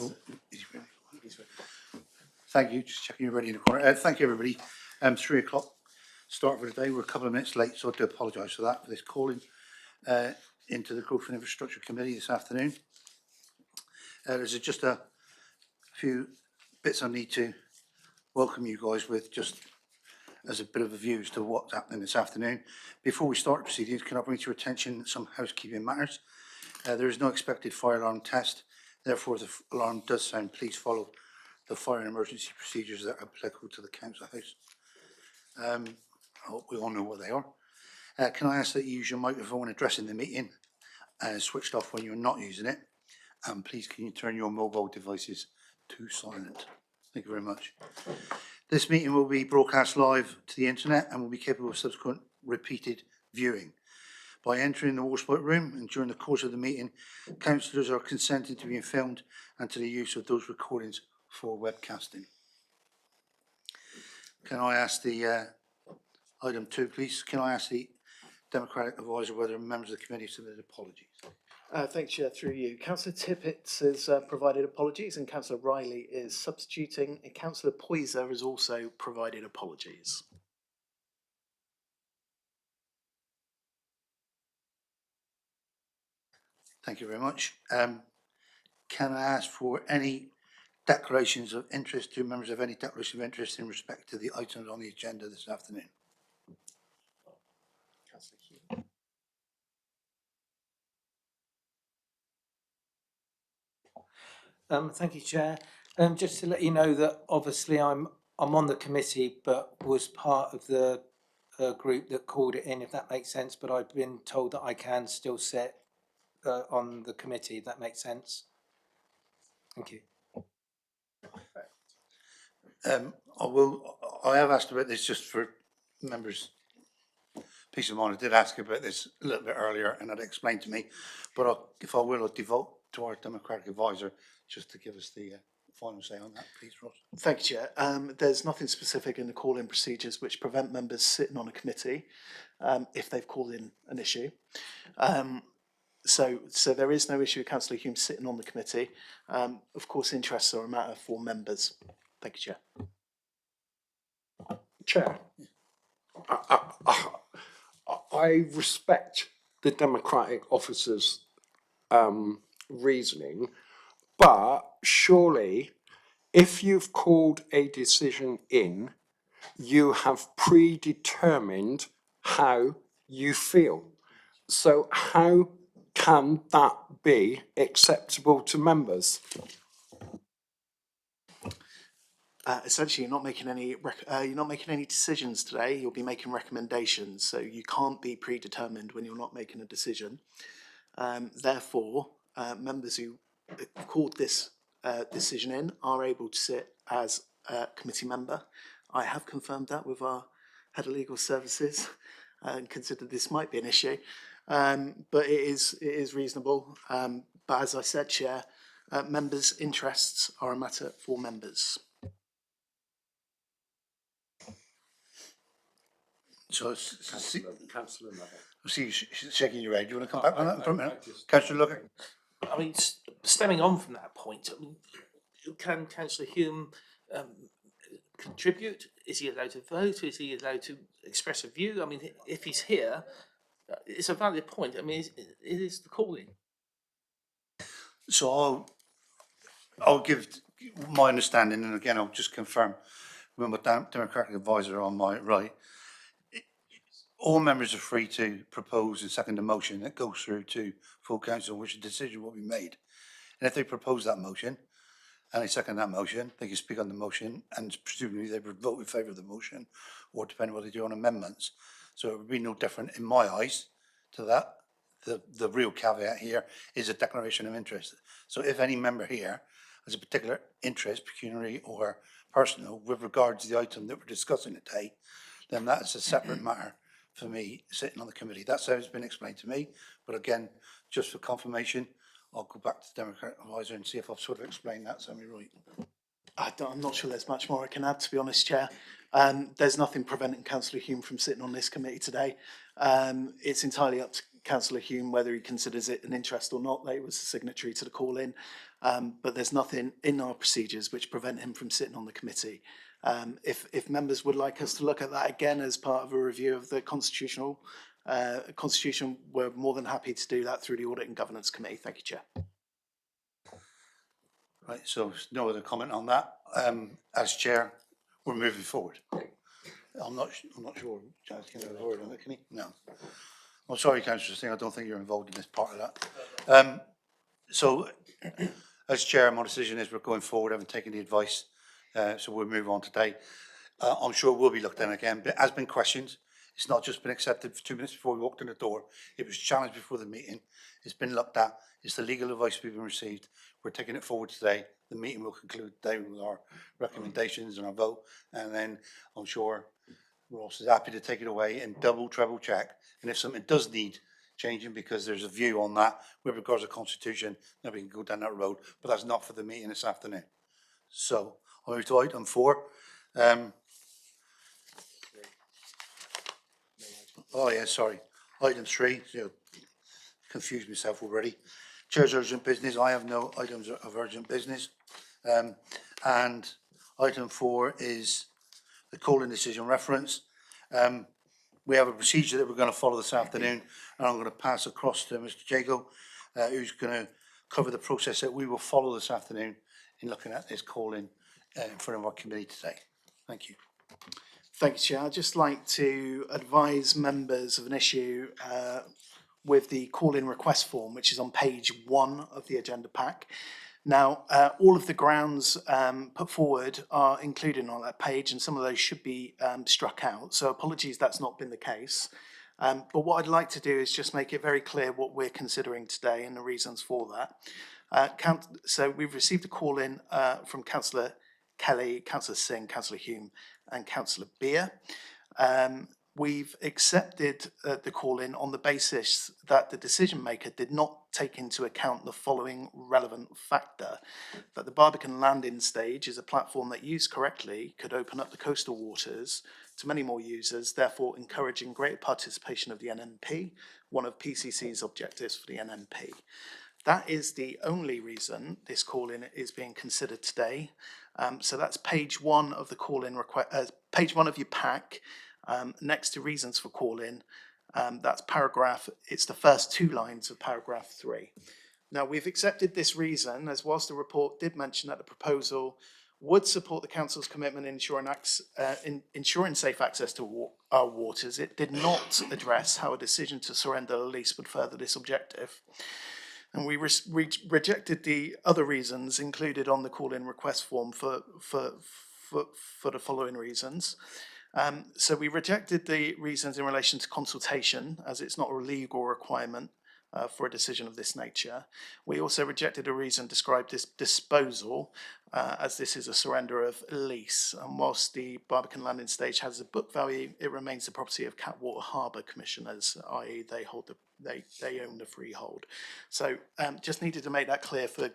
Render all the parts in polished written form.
Oh, he's ready. Thank you. Just checking you're ready in the corner. Thank you, everybody. 3 o'clock start for the day. We're a couple of minutes late, so I do apologise for that, for this calling into the Growth and Infrastructure Committee this afternoon. There's just a few bits I need to welcome you guys with, just as a bit of a view as to what's happening this afternoon. Before we start the proceedings, can I bring to your attention some housekeeping matters? There is no expected fire alarm test. Therefore, if the alarm does sound, please follow the fire and emergency procedures that are applicable to the council house. I hope we all know what they are. Can I ask that you use your microphone when addressing the meeting and switched off when you're not using it? And please can you turn your mobile devices to silent? Thank you very much. This meeting will be broadcast live to the internet and will be capable of subsequent repeated viewing. By entering the Warspite room and during the course of the meeting, councillors are consented to being filmed and to the use of those recordings for webcasting. Can I ask the item 2, please? Can I ask the Democratic advisor whether members of the committee submitted apologies? Thanks, Chair, through you. Councillor Tippett has provided apologies and Councillor Riley is substituting, and Councillor Poyser has also provided apologies. Thank you very much. Can I ask for any declarations of interest? Do members have any declaration of interest in respect to the items on the agenda this afternoon? Thank you, Chair. Just to let you know that obviously I'm on the committee, but was part of the group that called it in, if that makes sense. But I've been told that I can still sit on the committee, if that makes sense. Thank you. I have asked about this just for members' peace of mind. I did ask about this a little bit earlier and that explained to me, but if I will, I'll devote to our Democratic advisor just to give us the final say on that, please, Ross. Thank you, Chair. There's nothing specific in the call-in procedures which prevent members sitting on a committee if they've called in an issue. So there is no issue with Councillor Hume sitting on the committee. Of course, interests are a matter for members. Thank you, Chair. Chair, I respect the Democratic officer's reasoning, but surely if you've called a decision in, you have predetermined how you feel. So how can that be acceptable to members? Essentially, you're not making any decisions today. You'll be making recommendations, so you can't be predetermined when you're not making a decision. Therefore, members who called this decision in are able to sit as a committee member. I have confirmed that with our head of legal services and considered this might be an issue, but it is reasonable. But as I said, Chair, members' interests are a matter for members. So, Councillor Lovell. I see you shaking your head. Do you want to come back on that for a minute? Councillor Lucker. I mean, stemming on from that point, I mean, can Councillor Hume contribute? Is he allowed to vote? Is he allowed to express a view? I mean, if he's here, it's a valid point. I mean, it is the calling. So I'll give my understanding, and again, I'll just confirm with my Democratic advisor on my right. All members are free to propose and second a motion that goes through to full council, which a decision will be made. And if they propose that motion and they second that motion, they can speak on the motion and presumably they would vote in favour of the motion, or depending on what they do on amendments. So it would be no different in my eyes to that. The real caveat here is a declaration of interest. So if any member here has a particular interest, pecuniary or personal, with regards to the item that we're discussing today, then that is a separate matter for me sitting on the committee. That's how it's been explained to me. But again, just for confirmation, I'll go back to the Democratic advisor and see if I've sort of explained that semi-right. I'm not sure there's much more I can add, to be honest, Chair. There's nothing preventing Councillor Hume from sitting on this committee today. It's entirely up to Councillor Hume whether he considers it an interest or not. They was a signatory to the call-in, but there's nothing in our procedures which prevent him from sitting on the committee. If members would like us to look at that again as part of a review of the constitution, we're more than happy to do that through the Audit and Governance Committee. Thank you, Chair. Right, so no other comment on that. As chair, we're moving forward. I'm not sure. Jazz can have a word on it, can he? No. I'm sorry, Councillor Singh, I don't think you're involved in this part of that. So, as chair, my decision is we're going forward, having taken the advice, so we'll move on today. I'm sure it will be looked at again, but it has been questioned. It's not just been accepted for 2 minutes before we walked in the door. It was challenged before the meeting. It's been looked at. It's the legal advice we've been received. We're taking it forward today. The meeting will conclude today with our recommendations and our vote, and then I'm sure Ross is happy to take it away and double, treble check. And if something does need changing because there's a view on that with regards to constitution, then we can go down that road. But that's not for the meeting this afternoon. So I'll move to item 4. Oh yeah, sorry. Item 3. So confused myself already. Chair's urgent business. I have no items of urgent business. And item 4 is the call-in decision reference. We have a procedure that we're going to follow this afternoon, and I'm going to pass across to Mr. Jago, who's going to cover the process that we will follow this afternoon in looking at this call-in in front of our committee today. Thank you. Thank you, Chair. I'd just like to advise members of an issue with the call-in request form, which is on page 1 of the agenda pack. Now, all of the grounds put forward are included on that page, and some of those should be struck out. So apologies, that's not been the case. But what I'd like to do is just make it very clear what we're considering today and the reasons for that. So we've received a call in from Councillor Kelly, Councillor Singh, Councillor Hume and Councillor Beer. We've accepted the call in on the basis that the decision maker did not take into account the following relevant factor: that the Barbican landing stage is a platform that used correctly could open up the coastal waters to many more users, therefore encouraging greater participation of the NMP, one of PCC's objectives for the NMP. That is the only reason this call-in is being considered today. So that's page 1 of the call-in request, page 1 of your pack. Next to reasons for call-in, that's paragraph, it's the first 2 lines of paragraph 3. Now, we've accepted this reason as whilst the report did mention that the proposal would support the council's commitment in ensuring safe access to our waters, it did not address how a decision to surrender a lease would further this objective. And we rejected the other reasons included on the call-in request form for the following reasons. So we rejected the reasons in relation to consultation, as it's not a legal requirement for a decision of this nature. We also rejected a reason described as disposal, as this is a surrender of lease. And whilst the Barbican landing stage has a book value, it remains the property of Catwater Harbour Commissioners, i.e. they own the freehold. So just needed to make that clear for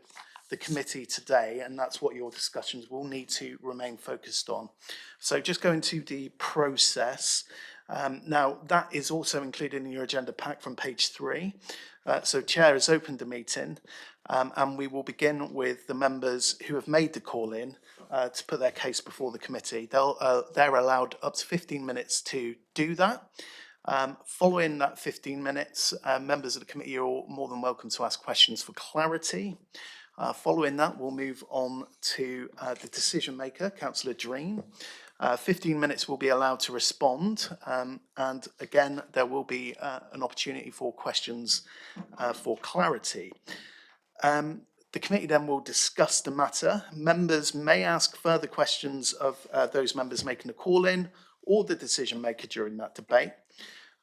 the committee today, and that's what your discussions will need to remain focused on. So just going to the process. Now, that is also included in your agenda pack from page 3. So Chair has opened the meeting, and we will begin with the members who have made the call in to put their case before the committee. They're allowed up to 15 minutes to do that. Following that 15 minutes, members of the committee are more than welcome to ask questions for clarity. Following that, we'll move on to the decision maker, Councillor Dreen. 15 minutes will be allowed to respond, and again, there will be an opportunity for questions for clarity. The committee then will discuss the matter. Members may ask further questions of those members making the call in or the decision maker during that debate.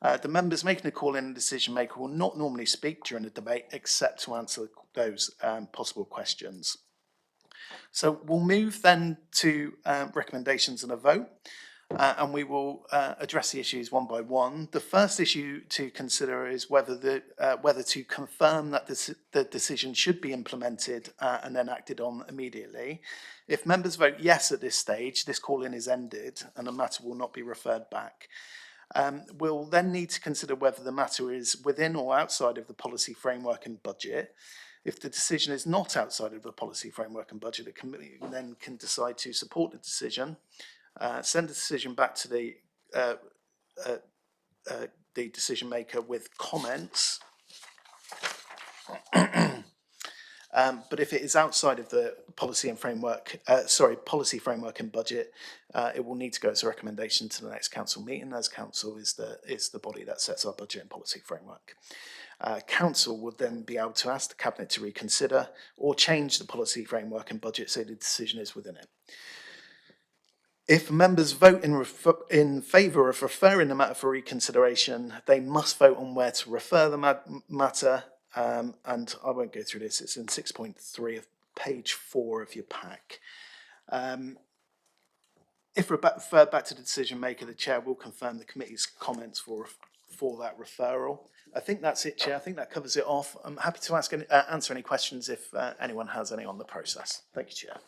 The members making the call in and decision maker will not normally speak during the debate except to answer those possible questions. So we'll move then to recommendations and a vote, and we will address the issues one by one. The first issue to consider is whether to confirm that the decision should be implemented and then acted on immediately. If members vote yes at this stage, this call-in is ended and the matter will not be referred back. We'll then need to consider whether the matter is within or outside of the policy framework and budget. If the decision is not outside of the policy framework and budget, the committee then can decide to support the decision, send the decision back to the decision maker with comments. But if it is outside of the policy framework and budget, it will need to go as a recommendation to the next council meeting, as council is the body that sets our budget and policy framework. Council would then be able to ask the Cabinet to reconsider or change the policy framework and budget so the decision is within it. If members vote in favour of referring the matter for reconsideration, they must vote on where to refer the matter. And I won't go through this, it's in 6.3 of page 4 of your pack. If referred back to the decision maker, the chair will confirm the committee's comments for that referral. I think that's it, Chair. I think that covers it off. I'm happy to answer any questions if anyone has any on the process. Thank you, Chair.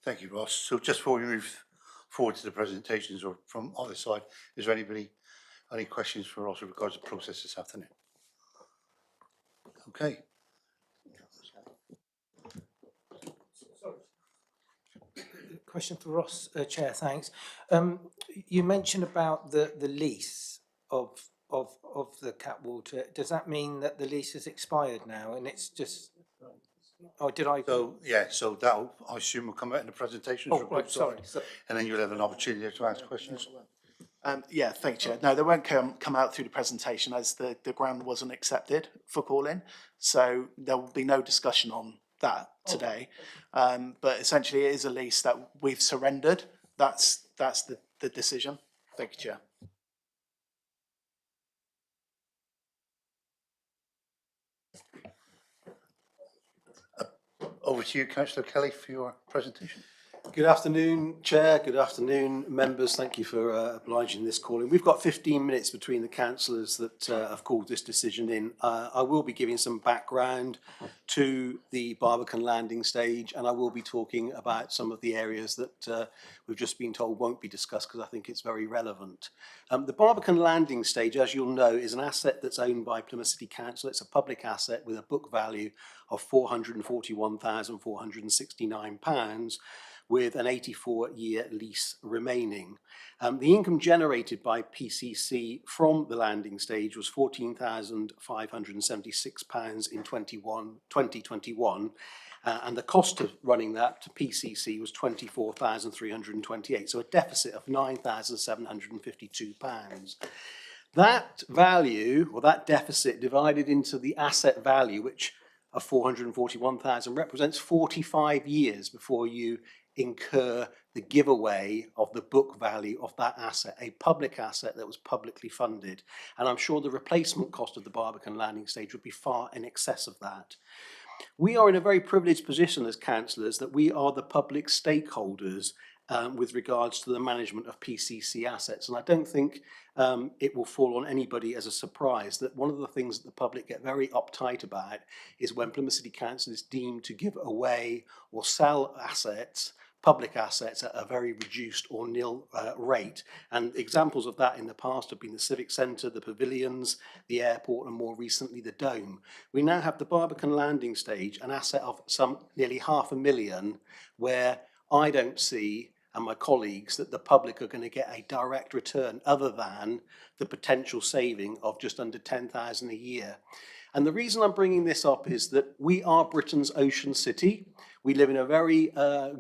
Thank you, Ross. So just before we move forward to the presentations, or from either side, is there any questions for Ross with regards to the process this afternoon? Okay. Question for Ross, Chair, thanks. You mentioned about the lease of the Catwater. Does that mean that the lease has expired now and it's just, or did I? So, yeah, so that I assume will come out in the presentations. Oh, right, sorry. And then you'll have an opportunity to ask questions. Yeah, thank you, Chair. No, they won't come out through the presentation as the ground wasn't accepted for calling. So there will be no discussion on that today. But essentially it is a lease that we've surrendered. That's the decision. Thank you, Chair. Over to you, Councillor Kelly, for your presentation. Good afternoon, Chair. Good afternoon, members. Thank you for obliging this calling. We've got 15 minutes between the councillors that have called this decision in. I will be giving some background to the Barbican landing stage, and I will be talking about some of the areas that we've just been told won't be discussed because I think it's very relevant. The Barbican landing stage, as you'll know, is an asset that's owned by Plymouth City Council. It's a public asset with a book value of £441,469. with an 84-year lease remaining. The income generated by PCC from the landing stage was £14,576 in 2021, and the cost of running that to PCC was £24,328, so a deficit of £9,752. That value, or that deficit, divided into the asset value, which of 441,000 represents 45 years before you incur the giveaway of the book value of that asset, a public asset that was publicly funded. And I'm sure the replacement cost of the Barbican landing stage would be far in excess of that. We are in a very privileged position as councillors that we are the public stakeholders with regards to the management of PCC assets. And I don't think it will fall on anybody as a surprise that one of the things that the public get very uptight about is when Plymouth City Council is deemed to give away or sell assets, public assets, at a very reduced or nil rate. And examples of that in the past have been the Civic Centre, the pavilions, the airport, and more recently the Dome. We now have the Barbican landing stage, an asset of some nearly £500,000, where I don't see, and my colleagues, that the public are going to get a direct return other than the potential saving of just under £10,000 a year. And the reason I'm bringing this up is that we are Britain's ocean city. We live in a very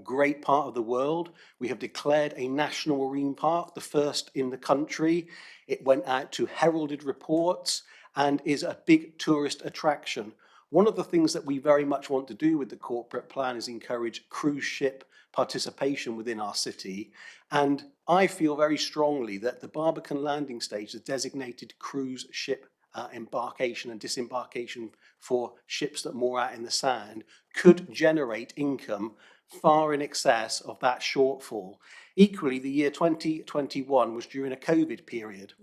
great part of the world. We have declared a national marine park, the first in the country. It went out to heralded reports and is a big tourist attraction. One of the things that we very much want to do with the corporate plan is encourage cruise ship participation within our city. And I feel very strongly that the Barbican landing stage, the designated cruise ship embarkation and disembarkation for ships that moor out in the sand, could generate income far in excess of that shortfall. Equally, the year 2021 was during a COVID period.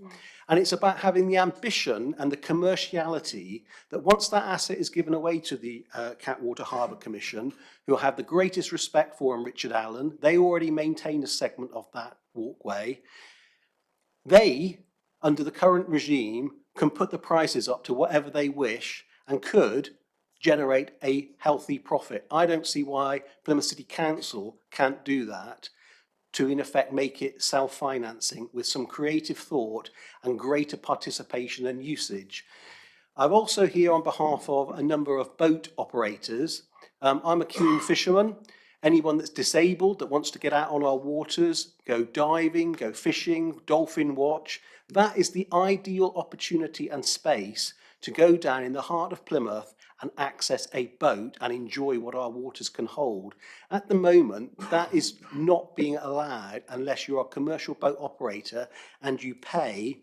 And it's about having the ambition and the commerciality that once that asset is given away to the Catwater Harbour Commission, who have the greatest respect for and Richard Allen, they already maintain a segment of that walkway. They, under the current regime, can put the prices up to whatever they wish and could generate a healthy profit. I don't see why Plymouth City Council can't do that to, in effect, make it self-financing with some creative thought and greater participation and usage. I'm also here on behalf of a number of boat operators. I'm a keen fisherman. Anyone that's disabled, that wants to get out on our waters, go diving, go fishing, dolphin watch, that is the ideal opportunity and space to go down in the heart of Plymouth and access a boat and enjoy what our waters can hold. At the moment, that is not being allowed unless you're a commercial boat operator and you pay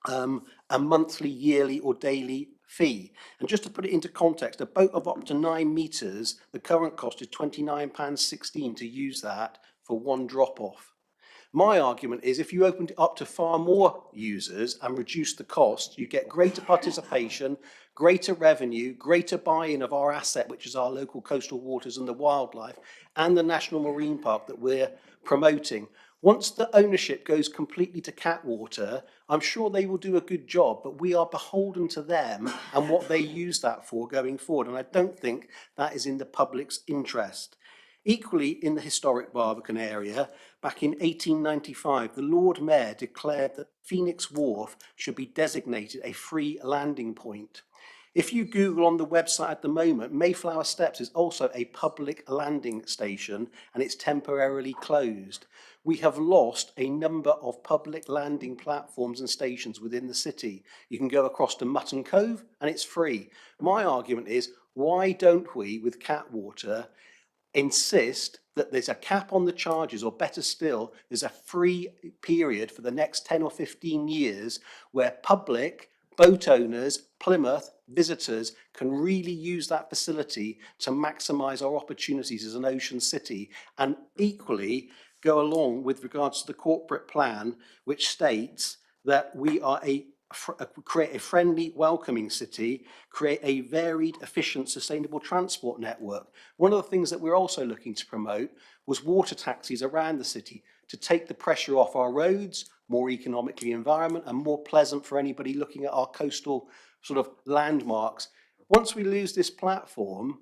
a monthly, yearly or daily fee. And just to put it into context, a boat of up to 9 metres, the current cost is £29.16 to use that for one drop-off. My argument is if you opened it up to far more users and reduced the cost, you get greater participation, greater revenue, greater buy-in of our asset, which is our local coastal waters and the wildlife, and the National Marine Park that we're promoting. Once the ownership goes completely to Catwater, I'm sure they will do a good job, but we are beholden to them and what they use that for going forward. And I don't think that is in the public's interest. Equally, in the historic Barbican area, back in 1895, the Lord Mayor declared that Phoenix Wharf should be designated a free landing point. If you Google on the website at the moment, Mayflower Steps is also a public landing station and it's temporarily closed. We have lost a number of public landing platforms and stations within the city. You can go across to Mutton Cove and it's free. My argument is, why don't we, with Catwater, insist that there's a cap on the charges, or better still, there's a free period for the next 10 or 15 years where public, boat owners, Plymouth, visitors can really use that facility to maximise our opportunities as an ocean city, and equally go along with regards to the corporate plan, which states that we are create a friendly, welcoming city, create a varied, efficient, sustainable transport network. One of the things that we're also looking to promote was water taxis around the city to take the pressure off our roads, more economically environment and more pleasant for anybody looking at our coastal sort of landmarks. Once we lose this platform,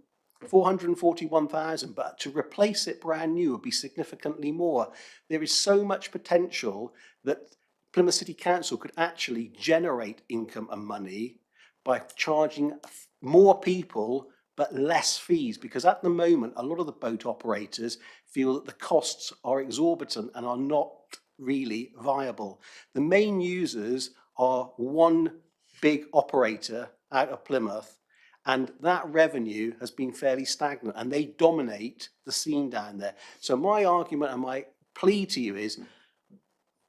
441,000, but to replace it brand new would be significantly more. There is so much potential that Plymouth City Council could actually generate income and money by charging more people but less fees, because at the moment a lot of the boat operators feel that the costs are exorbitant and are not really viable. The main users are one big operator out of Plymouth, and that revenue has been fairly stagnant and they dominate the scene down there. So my argument and my plea to you is,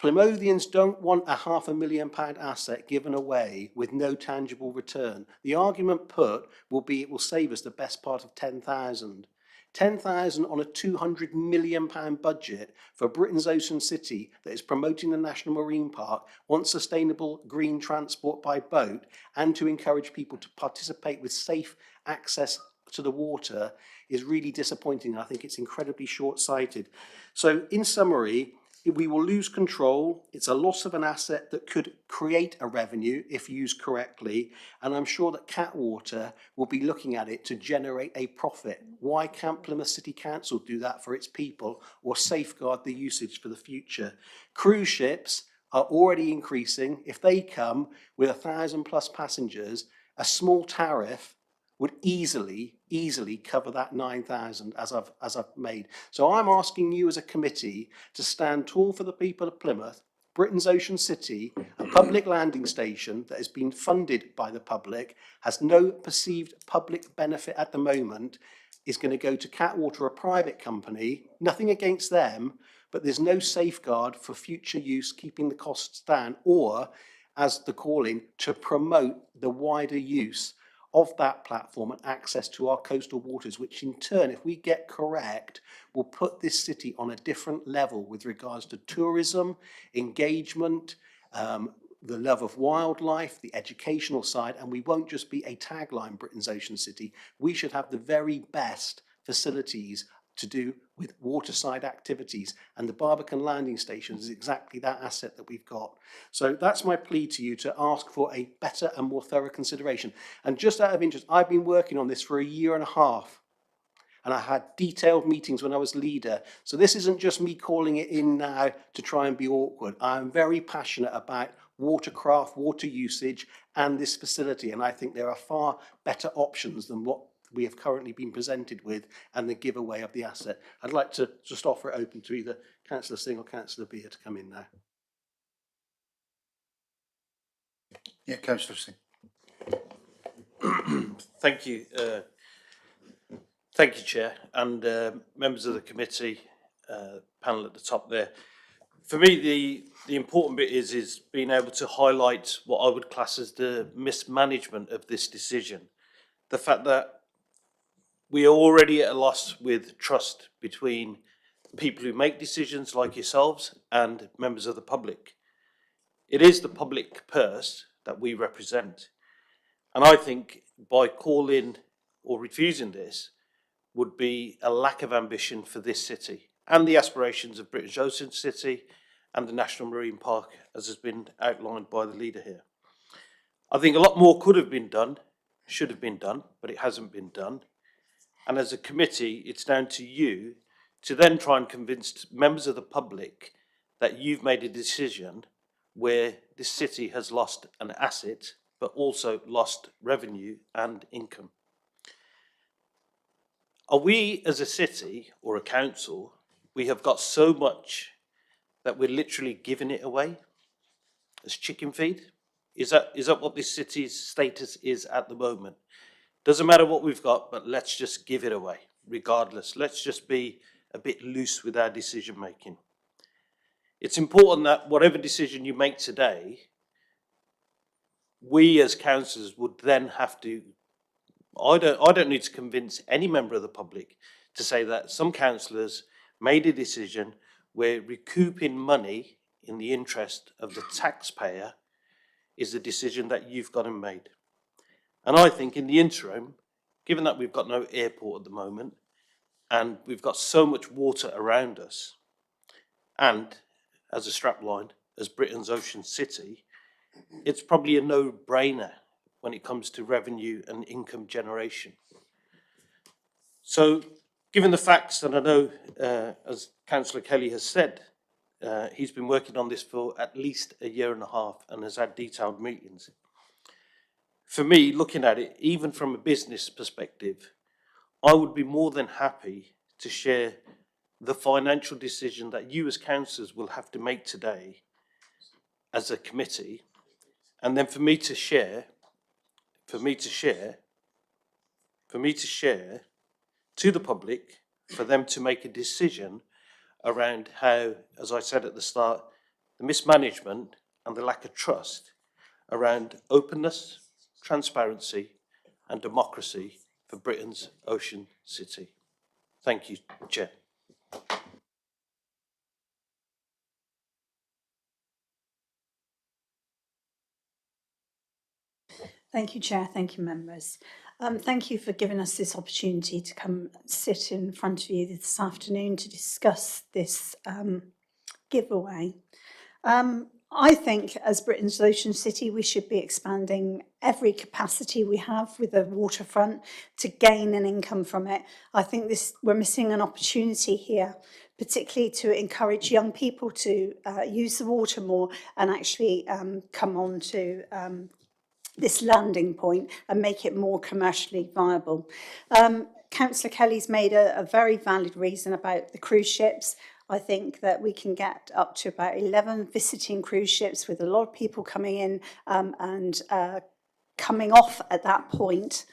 Plymouthians don't want a £500,000 asset given away with no tangible return. The argument put will be it will save us the best part of 10,000. 10,000 on a £200 million budget for Britain's ocean city that is promoting the National Marine Park, wants sustainable green transport by boat, and to encourage people to participate with safe access to the water is really disappointing. I think it's incredibly short-sighted. So in summary, we will lose control. It's a loss of an asset that could create a revenue if used correctly. And I'm sure that Catwater will be looking at it to generate a profit. Why can't Plymouth City Council do that for its people or safeguard the usage for the future? Cruise ships are already increasing. If they come with 1,000+ passengers, a small tariff would easily cover that 9,000 as I've made. So I'm asking you as a committee to stand tall for the people of Plymouth, Britain's ocean city, a public landing station that has been funded by the public, has no perceived public benefit at the moment, is going to go to Catwater, a private company. Nothing against them, but there's no safeguard for future use, keeping the costs down, or, as the calling, to promote the wider use of that platform and access to our coastal waters, which in turn, if we get correct, will put this city on a different level with regards to tourism, engagement, the love of wildlife, the educational side, and we won't just be a tagline, Britain's Ocean City. We should have the very best facilities to do with waterside activities, and the Barbican landing station is exactly that asset that we've got. So that's my plea to you, to ask for a better and more thorough consideration. And just out of interest, I've been working on this for a year and a half, and I had detailed meetings when I was leader. So this isn't just me calling it in now to try and be awkward. I'm very passionate about watercraft, water usage, and this facility, and I think there are far better options than what we have currently been presented with and the giveaway of the asset. I'd like to just offer it open to either Councillor Singh or Councillor Beer to come in now. Yeah, Councillor Singh. Thank you. Thank you, Chair, and members of the committee, panel at the top there. For me, the important bit is being able to highlight what I would class as the mismanagement of this decision. The fact that we are already at a loss with trust between people who make decisions like yourselves and members of the public. It is the public purse that we represent. And I think by calling or refusing this would be a lack of ambition for this city and the aspirations of British Ocean City and the National Marine Park, as has been outlined by the leader here. I think a lot more could have been done, should have been done, but it hasn't been done. And as a committee, it's down to you to then try and convince members of the public that you've made a decision where this city has lost an asset, but also lost revenue and income. Are we as a city or a council, we have got so much that we're literally giving it away as chicken feed? Is that what this city's status is at the moment? Doesn't matter what we've got, but let's just give it away, regardless. Let's just be a bit loose with our decision making. It's important that whatever decision you make today, we as councillors would then have to, I don't need to convince any member of the public to say that some councillors made a decision where recouping money in the interest of the taxpayer is a decision that you've got and made. And I think in the interim, given that we've got no airport at the moment, and we've got so much water around us, and as a strapline, as Britain's Ocean City, it's probably a no-brainer when it comes to revenue and income generation. So, given the facts, and I know, as Councillor Kelly has said, he's been working on this for at least a year and a half and has had detailed meetings. For me, looking at it, even from a business perspective, I would be more than happy to share the financial decision that you as councillors will have to make today as a committee, and then for me to share to the public, for them to make a decision around how, as I said at the start, the mismanagement and the lack of trust around openness, transparency and democracy for Britain's Ocean City. Thank you, Chair. Thank you, Chair. Thank you, members. Thank you for giving us this opportunity to come sit in front of you this afternoon to discuss this giveaway. I think as Britain's Ocean City, we should be expanding every capacity we have with the waterfront to gain an income from it. I think we're missing an opportunity here, particularly to encourage young people to use the water more and actually come on to this landing point and make it more commercially viable. Councillor Kelly's made a very valid reason about the cruise ships. I think that we can get up to about 11 visiting cruise ships with a lot of people coming in and coming off at that point.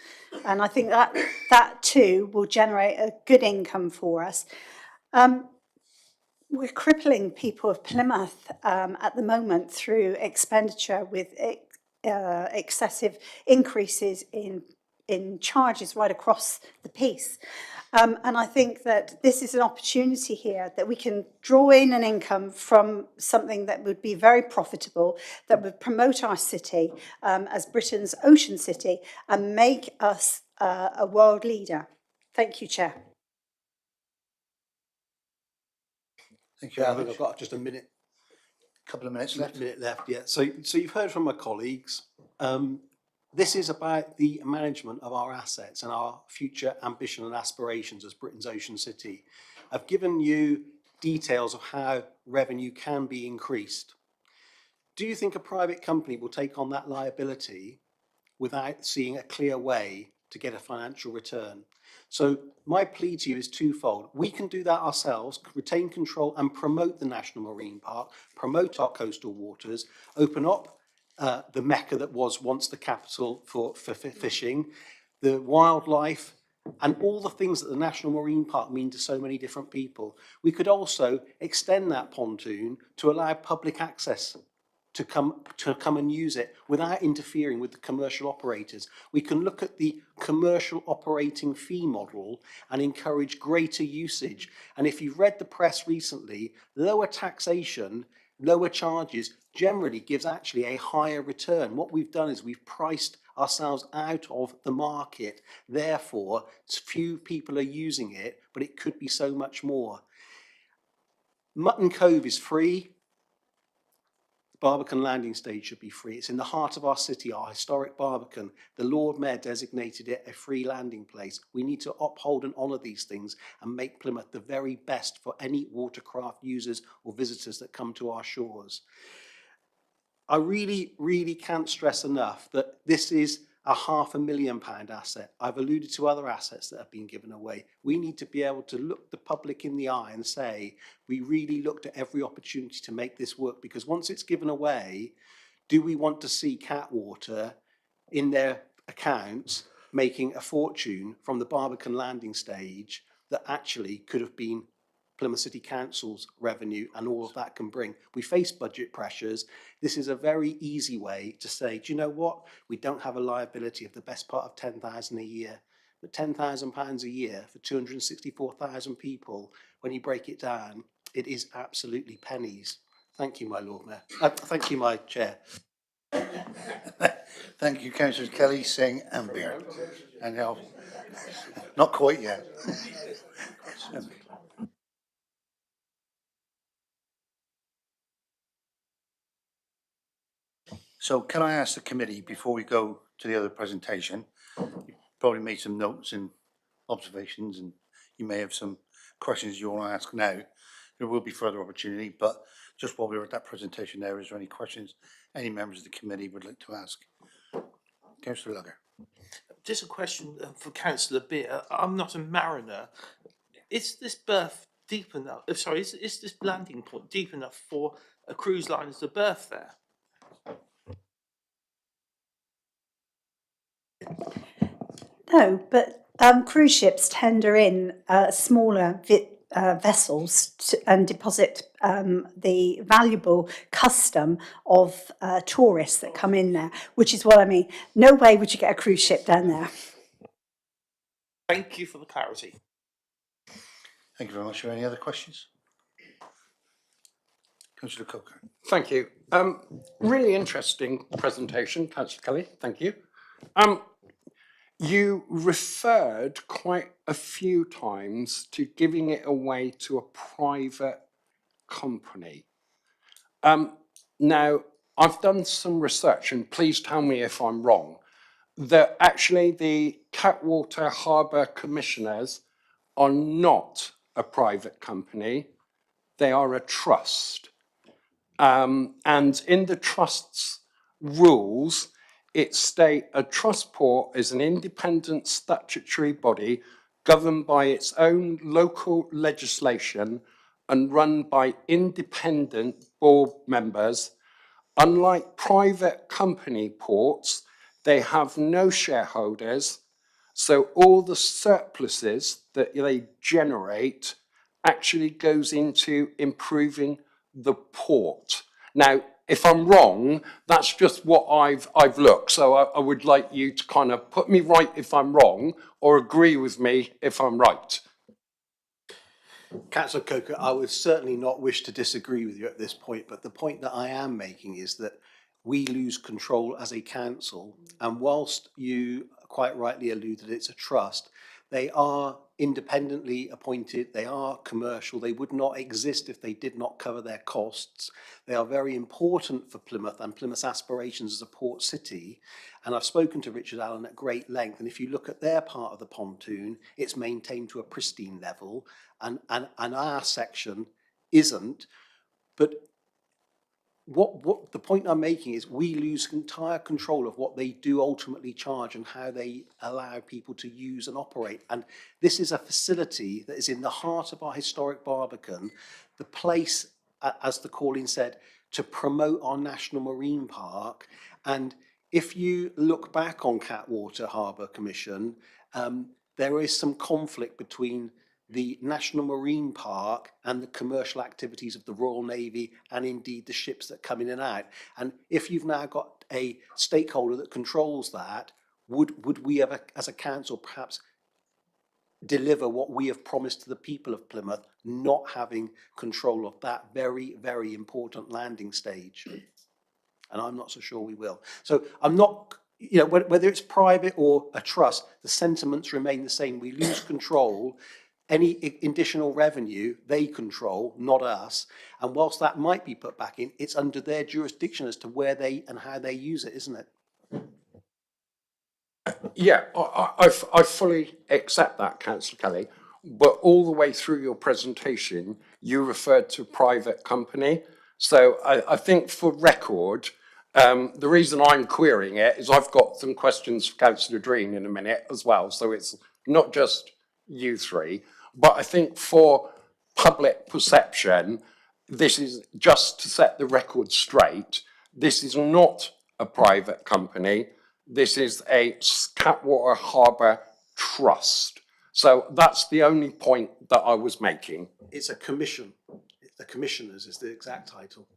And I think that too will generate a good income for us. We're crippling people of Plymouth at the moment through expenditure with excessive increases in in charges right across the piece. And I think that this is an opportunity here that we can draw in an income from something that would be very profitable, that would promote our city as Britain's ocean city and make us a world leader. Thank you, Chair. Thank you Yeah, I very think much. I've got just a minute Couple of minutes left. left, yeah. So you've heard from my colleagues. This is about the management of our assets and our future ambition and aspirations as Britain's ocean city. I've given you details of how revenue can be increased. Do you think a private company will take on that liability without seeing a clear way to get a financial return? So my plea to you is twofold. We can do that ourselves, retain control and promote the National Marine Park, promote our coastal waters, open up the Mecca that was once the capital for fishing, the wildlife, and all the things that the National Marine Park mean to so many different people. We could also extend that pontoon to allow public access to come and use it without interfering with the commercial operators. We can look at the commercial operating fee model and encourage greater usage. And if you've read the press recently, lower taxation, lower charges generally gives actually a higher return. What we've done is we've priced ourselves out of the market. Therefore, few people are using it, but it could be so much more. Mutton Cove is free. Barbican Landing Stage should be free. It's in the heart of our city, our historic Barbican. The Lord Mayor designated it a free landing place. We need to uphold and honour these things and make Plymouth the very best for any watercraft users or visitors that come to our shores. I really, really can't stress enough that this is a £500,000 asset. I've alluded to other assets that have been given away. We need to be able to look the public in the eye and say, we really looked at every opportunity to make this work, because once it's given away, do we want to see Catwater in their accounts making a fortune from the Barbican Landing Stage that actually could have been Plymouth City Council's revenue and all of that can bring? We face budget pressures. This is a very easy way to say, do you know what? We don't have a liability of the best part of 10,000 a year, but £10,000 a year for 264,000 people, when you break it down, it is absolutely pennies. Thank you, my Lord Mayor. Thank you, my Chair. Thank you, Councillors Kelly, Singh and Beard. And now, not quite yet. So can I ask the committee, before we go to the other presentation, you probably made some notes and observations, and you may have some questions you want to ask now. There will be further opportunity, but just while we were at that presentation there, is there any questions any members of the committee would like to ask? Councillor Lugger. Just a question for Councillor Beer. I'm not a mariner. Is this berth deep enough? Sorry, is this landing point deep enough for a cruise liner to berth there? No, but cruise ships tender in smaller vessels and deposit the valuable custom of tourists that come in there, which is what I mean. No way would you get a cruise ship down there. Thank you for the clarity. Thank you very much. Are there any other questions? Councillor Coker. Thank you. Really interesting presentation, Councillor Kelly. Thank you. You referred quite a few times to giving it away to a private company. Now, I've done some research, and please tell me if I'm wrong, that actually the Catwater Harbour Commissioners are not a private company, they are a trust. And in the trust's rules, it states a trust port is an independent statutory body governed by its own local legislation and run by independent board members. Unlike private company ports, they have no shareholders, so all the surpluses that they generate actually goes into improving the port. Now, If I'm wrong, that's just what I've looked. So I would like you to kind of put me right if I'm wrong, or agree with me if I'm right. Councillor Coker, I would certainly not wish to disagree with you at this point, but the point that I am making is that we lose control as a council, and whilst you quite rightly alluded it's a trust, they are independently appointed, they are commercial, they would not exist if they did not cover their costs. They are very important for Plymouth and Plymouth's aspirations as a port city. And I've spoken to Richard Allen at great length, and if you look at their part of the pontoon, it's maintained to a pristine level, and our section isn't. But what the point I'm making is we lose entire control of what they do ultimately charge and how they allow people to use and operate. And this is a facility that is in the heart of our historic Barbican, the place, as the calling said, to promote our National Marine Park. And if you look back on Catwater Harbour Commission, there is some conflict between the National Marine Park and the commercial activities of the Royal Navy and indeed the ships that come in and out. And if you've now got a stakeholder that controls that, would we ever, as a council, perhaps deliver what we have promised to the people of Plymouth, not having control of that very, very important landing stage? And I'm not so sure we will. So I'm not, you know, whether it's private or a trust, the sentiments remain the same. We lose control. Any additional revenue, they control, not us. And whilst that might be put back in, it's under their jurisdiction as to where they and how they use it, isn't it? Yeah, I fully accept that, Councillor Kelly. But all the way through your presentation, you referred to private company. So I think for record, the reason I'm querying it is I've got some questions for Councillor Dreen in a minute as well. So it's not just you three. But I think for public perception, this is just to set the record straight. This is not a private company. This is a Catwater Harbour Trust. So that's the only point that I was making. It's a commission. The commissioners is the exact title.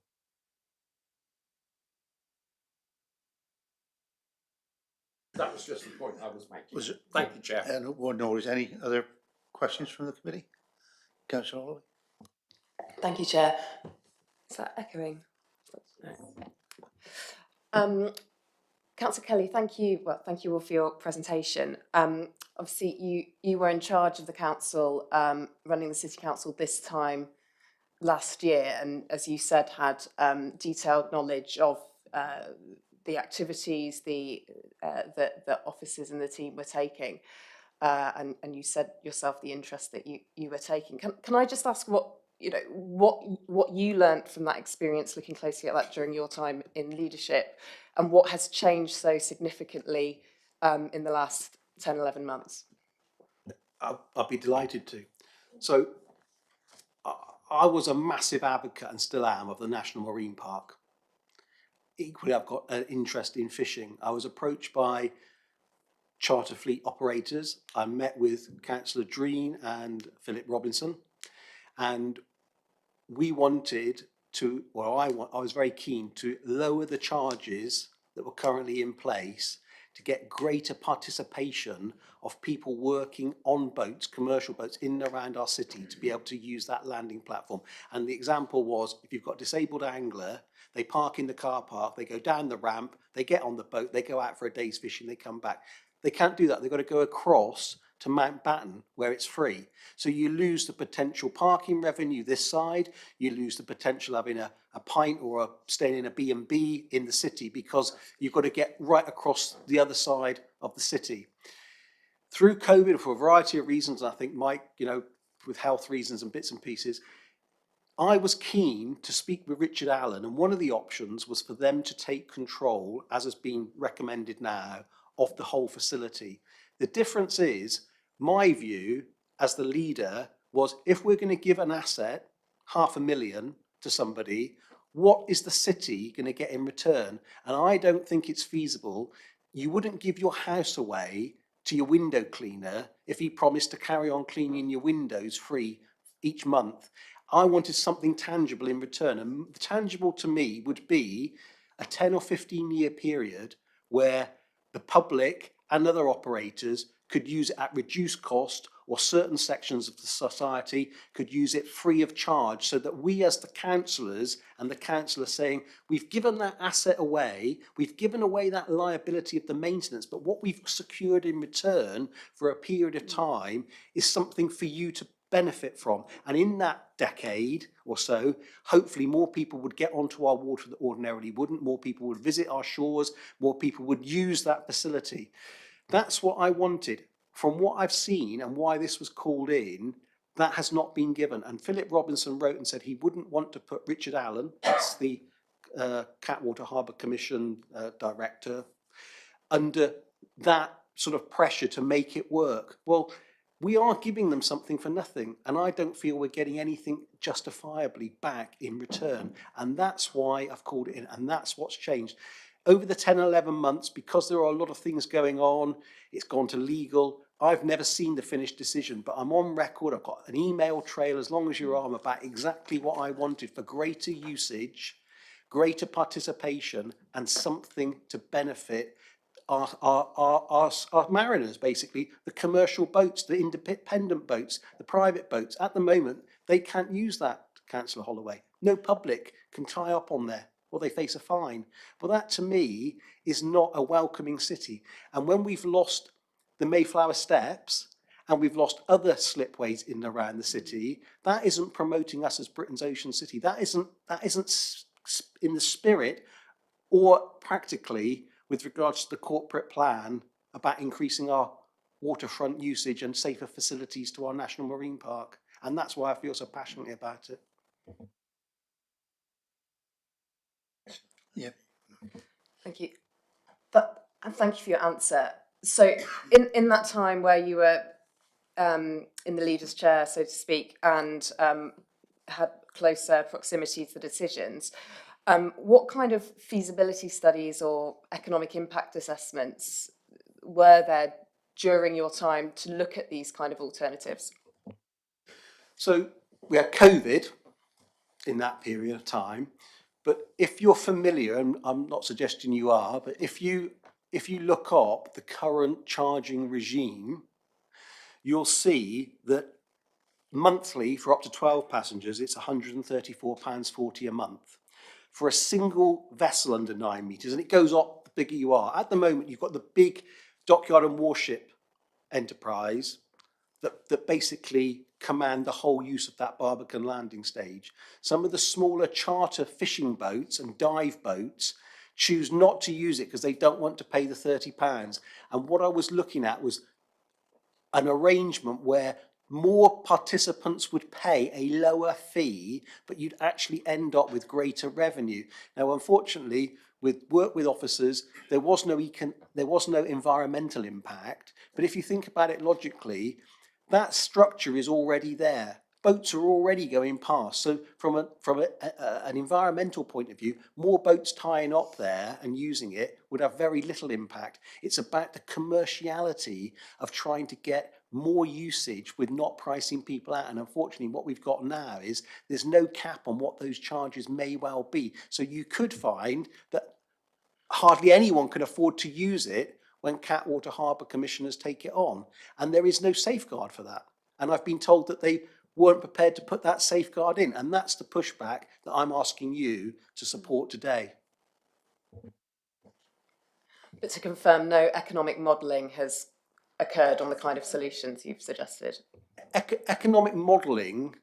That was just the point I was making. Thank you, Chair. And no, is any other questions from the committee? Councillor Holloway? Thank you, Chair. Is that echoing? No. Councillor Kelly, thank you. Well, thank you all for your presentation. Obviously, you were in charge of the council, running the city council this time last year, and as you said, had detailed knowledge of the activities that the officers and the team were taking, and you said yourself the interest that you were taking. Can I just ask what you learnt from that experience, looking closely at that during your time in leadership, and what has changed so significantly in the last 10, 11 months? I'll be delighted to. So I was a massive advocate, and still am, of the National Marine Park. Equally, I've got an interest in fishing. I was approached by charter fleet operators. I met with Councillor Dreen and Philip Robinson, and we wanted to, well, I was very keen to lower the charges that were currently in place to get greater participation of people working on boats, commercial boats in and around our city, to be able to use that landing platform. And the example was, if you've got a disabled angler, they park in the car park, they go down the ramp, they get on the boat, they go out for a day's fishing, they come back. They can't do that. They've got to go across to Mountbatten where it's free. So you lose the potential parking revenue this side, you lose the potential of having a pint or staying in a B&B in the city, because you've got to get right across the other side of the city. Through COVID, for a variety of reasons, I think Mike, you know, with health reasons and bits and pieces, I was keen to speak with Richard Allen, and one of the options was for them to take control, as has been recommended now, of the whole facility. The difference is, my view as the leader was, if we're going to give an asset, $500,000 to somebody, what is the city going to get in return? And I don't think it's feasible. You wouldn't give your house away to your window cleaner if he promised to carry on cleaning your windows free each month. I wanted something tangible in return. And tangible to me would be a 10 or 15-year period where the public and other operators could use it at reduced cost, or certain sections of the society could use it free of charge, so that we as the councillors and the council are saying, we've given that asset away, we've given away that liability of the maintenance, but what we've secured in return for a period of time is something for you to benefit from. And in that decade or so, hopefully more people would get onto our water that ordinarily wouldn't, more people would visit our shores, more people would use that facility. That's what I wanted. From what I've seen and why this was called in, that has not been given. And Philip Robinson wrote and said he wouldn't want to put Richard Allen, that's the Catwater Harbour Commission director, under that sort of pressure to make it work. Well, we are giving them something for nothing, and I don't feel we're getting anything justifiably back in return. And that's why I've called it in, and that's what's changed. Over the 10, 11 months, because there are a lot of things going on, it's gone to legal. I've never seen the finished decision, but I'm on record. I've got an email trail as long as your arm about exactly what I wanted for greater usage, greater participation, and something to benefit our mariners, basically, the commercial boats, the independent boats, the private boats. At the moment, they can't use that, Councillor Holloway. No public can tie up on there, or they face a fine. Well, that to me is not a welcoming city. And when we've lost the Mayflower Steps and we've lost other slipways in and around the city, that isn't promoting us as Britain's ocean city. That isn't in the spirit or practically with regards to the corporate plan about increasing our waterfront usage and safer facilities to our National Marine Park. And that's why I feel so passionately about it. Yeah. Thank you. And thank you for your answer. So in that time where you were in the leader's chair, so to speak, and had closer proximity to the decisions, what kind of feasibility studies or economic impact assessments were there during your time to look at these kind of alternatives? So we had COVID in that period of time, but if you're familiar, and I'm not suggesting you are, but if you look up the current charging regime, you'll see that monthly for up to 12 passengers, it's £134.40 a month. For a single vessel under 9 metres, and it goes up the bigger you are. At the moment, you've got the big dockyard and warship enterprise that basically command the whole use of that Barbican landing stage. Some of the smaller charter fishing boats and dive boats choose not to use it because they don't want to pay the £30. And what I was looking at was an arrangement where more participants would pay a lower fee, but you'd actually end up with greater revenue. Now, unfortunately, with work with officers, there was no environmental impact. But if you think about it logically, that structure is already there. Boats are already going past. So from an environmental point of view, more boats tying up there and using it would have very little impact. It's about the commerciality of trying to get more usage with not pricing people out. And unfortunately, what we've got now is there's no cap on what those charges may well be. So you could find that hardly anyone can afford to use it when Catwater Harbour commissioners take it on. And there is no safeguard for that. And I've been told that they weren't prepared to put that safeguard in. And that's the pushback that I'm asking you to support today. But to confirm, no economic modelling has occurred on the kind of solutions you've suggested? Economic modelling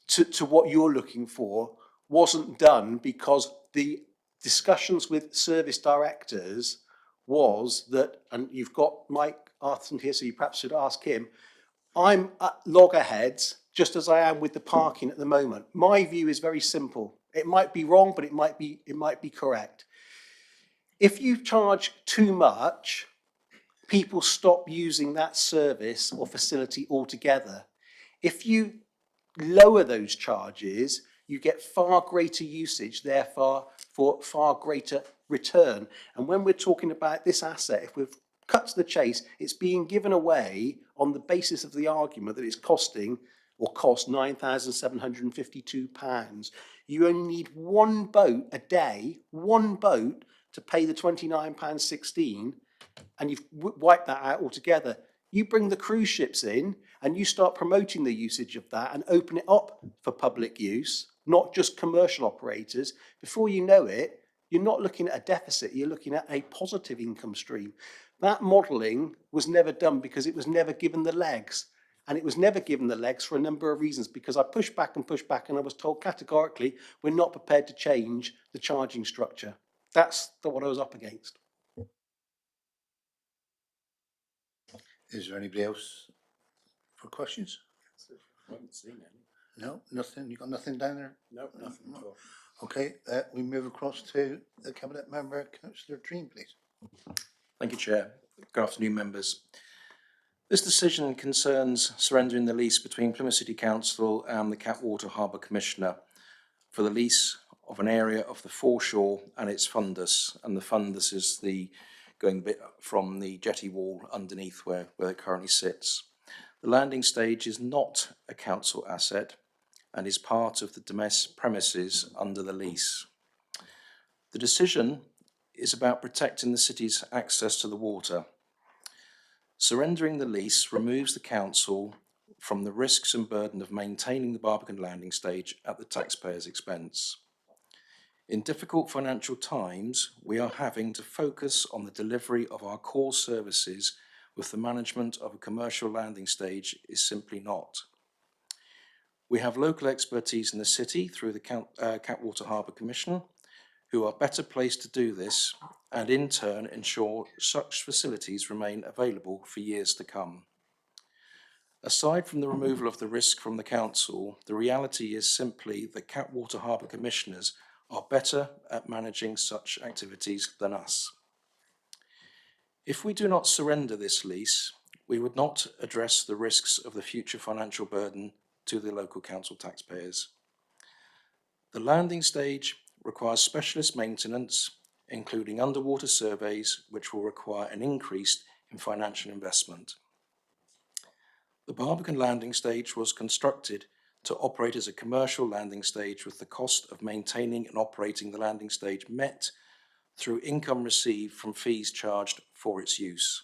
to what you're looking for wasn't done because the discussions with service directors was that, and you've got Mike Arthurson here, so you perhaps should ask him, I'm at loggerheads, just as I am with the parking at the moment. My view is very simple. It might be wrong, but it might be correct. If you charge too much, people stop using that service or facility altogether. If you lower those charges, you get far greater usage, therefore for far greater return. And when we're talking about this asset, if we've cut to the chase, it's being given away on the basis of the argument that it's costing will cost £9,752. You only need one boat a day, one boat, to pay the £29.16, and you've wiped that out altogether. You bring the cruise ships in and you start promoting the usage of that and open it up for public use, not just commercial operators. Before you know it, you're not looking at a deficit, you're looking at a positive income stream. That modelling was never done because it was never given the legs. And it was never given the legs for a number of reasons, because I pushed back and I was told categorically, we're not prepared to change the charging structure. That's what I was up against. Is there anybody else for questions? I haven't seen any. No, nothing. You got nothing down there? No, nothing at all. Okay, we move across to the Cabinet Member, Councillor Dream, please. Thank you, Chair. Good afternoon, members. This decision concerns surrendering the lease between Plymouth City Council and the Catwater Harbour Commissioner for the lease of an area of the foreshore and its fundus. And the fundus is the going bit from the jetty wall underneath where it currently sits. The landing stage is not a council asset and is part of the domestic premises under the lease. The decision is about protecting the city's access to the water. Surrendering the lease removes the council from the risks and burden of maintaining the Barbican landing stage at the taxpayer's expense. In difficult financial times, we are having to focus on the delivery of our core services with the management of a commercial landing stage is simply not. We have local expertise in the city through the Catwater Harbour Commission, who are better placed to do this and in turn ensure such facilities remain available for years to come. Aside from the removal of the risk from the council, the reality is simply that Catwater Harbour Commissioners are better at managing such activities than us. If we do not surrender this lease, we would not address the risks of the future financial burden to the local council taxpayers. The landing stage requires specialist maintenance, including underwater surveys, which will require an increase in financial investment. The Barbican landing stage was constructed to operate as a commercial landing stage, with the cost of maintaining and operating the landing stage met through income received from fees charged for its use.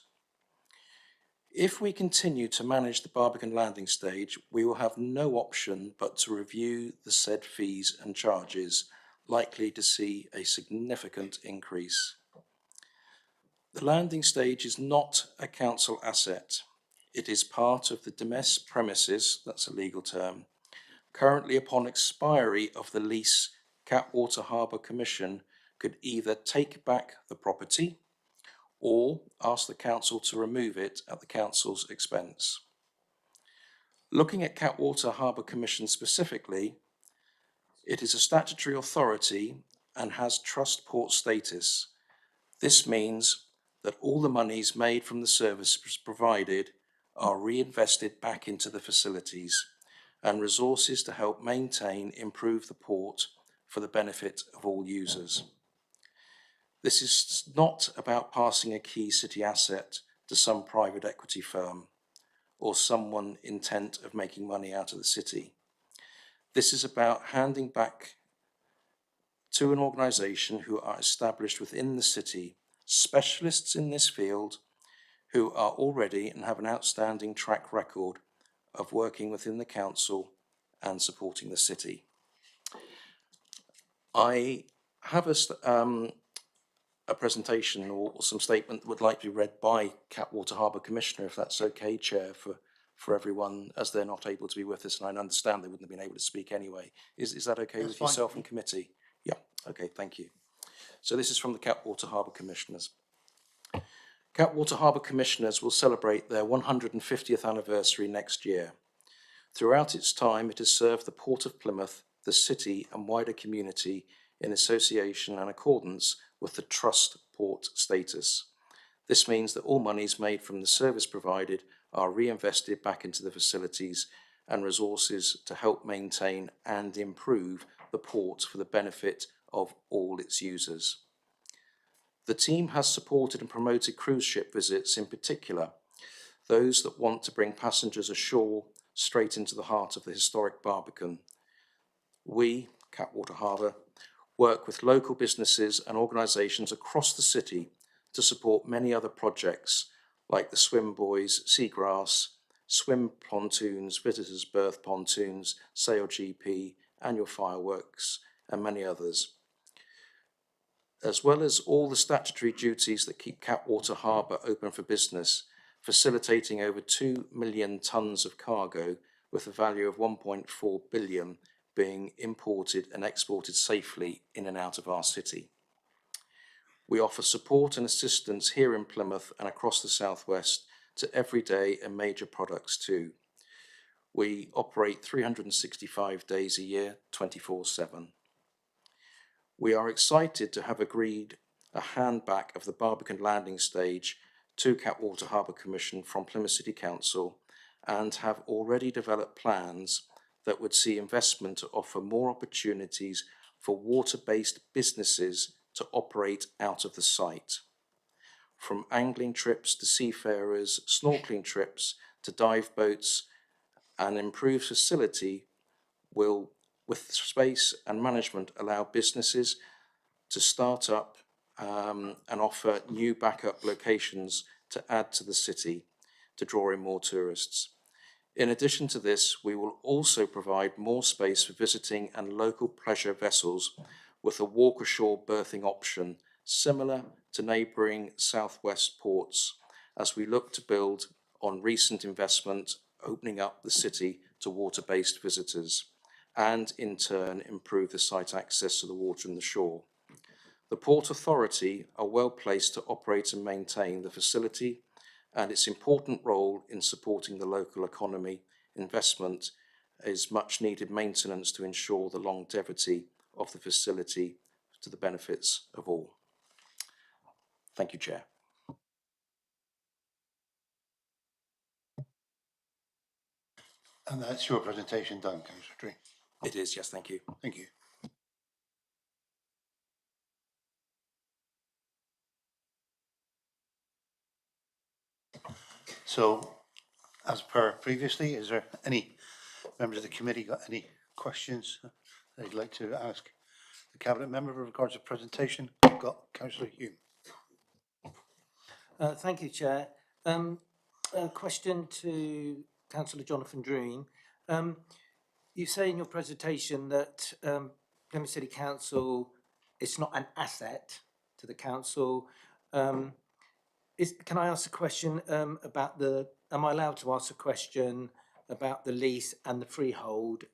If we continue to manage the Barbican landing stage, we will have no option but to review the said fees and charges, likely to see a significant increase. The landing stage is not a council asset. It is part of the domestic premises, that's a legal term. Currently, upon expiry of the lease, Catwater Harbour Commission could either take back the property or ask the council to remove it at the council's expense. Looking at Catwater Harbour Commission specifically, it is a statutory authority and has trust port status. This means that all the monies made from the services provided are reinvested back into the facilities and resources to help maintain, improve the port for the benefit of all users. This is not about passing a key city asset to some private equity firm or someone intent of making money out of the city. This is about handing back to an organisation who are established within the city, specialists in this field who are already and have an outstanding track record of working within the council and supporting the city. I have a presentation or some statement that would like to be read by Catwater Harbour Commissioner, if that's okay, Chair, for everyone, as they're not able to be with us, and I understand they wouldn't have been able to speak anyway. Is that okay with yourself and committee? Yeah, okay, thank you. So this is from the Catwater Harbour Commissioners. Catwater Harbour Commissioners will celebrate their 150th anniversary next year. Throughout its time, it has served the Port of Plymouth, the city and wider community in association and accordance with the trust port status. This means that all monies made from the service provided are reinvested back into the facilities and resources to help maintain and improve the port for the benefit of all its users. The team has supported and promoted cruise ship visits, in particular those that want to bring passengers ashore straight into the heart of the historic Barbican. We, Catwater Harbour, work with local businesses and organisations across the city to support many other projects like the Swim Boys, Seagrass, Swim Pontoons, Visitors Berth Pontoons, Sail GP, Annual Fireworks, and many others. As well as all the statutory duties that keep Catwater Harbour open for business, facilitating over 2 million tonnes of cargo with a value of 1.4 billion being imported and exported safely in and out of our city. We offer support and assistance here in Plymouth and across the southwest to everyday and major products too. We operate 365 days a year, 24/7. We are excited to have agreed a handback of the Barbican landing stage to Catwater Harbour Commission from Plymouth City Council and have already developed plans that would see investment to offer more opportunities for water-based businesses to operate out of the site. From angling trips to seafarers, snorkeling trips to dive boats, an improved facility will, with space and management, allow businesses to start up and offer new backup locations to add to the city to draw in more tourists. In addition to this, we will also provide more space for visiting and local pleasure vessels with a walk ashore berthing option similar to neighbouring southwest ports as we look to build on recent investment opening up the city to water-based visitors and in turn improve the site access to the water and the shore. The Port Authority are well placed to operate and maintain the facility and its important role in supporting the local economy. Investment is much needed maintenance to ensure the longevity of the facility to the benefits of all. Thank you, Chair. And that's your presentation done, Councillor Tree. It is, yes, thank you. Thank you. So, as per previously, is there any members of the committee got any questions they'd like to ask the Cabinet member with regards to presentation? I've got Councillor Hume. Thank you, Chair. A question to Councillor Jonathan Dreen. You say in your presentation that Plymouth City Council is not an asset to the council. Can I ask a question about am I allowed to ask a question about the lease and the freehold?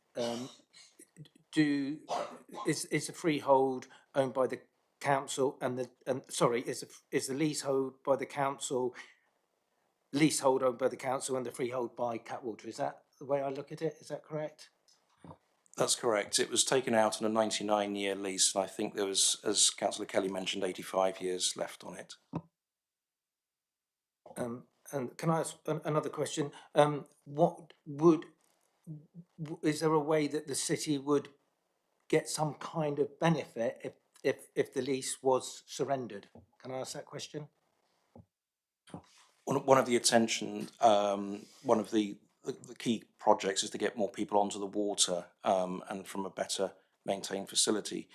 Is the freehold owned by the council is the leasehold by the council, leasehold owned by the council and the freehold by Catwater? Is that the way I look at it? Is that correct? That's correct. It was taken out on a 99-year lease, and I think there was, as Councillor Kelly mentioned, 85 years left on it. And can I ask another question? Is there a way that the city would get some kind of benefit if the lease was surrendered? Can I ask that question? One of the one of the key projects is to get more people onto the water and from a better maintained facility.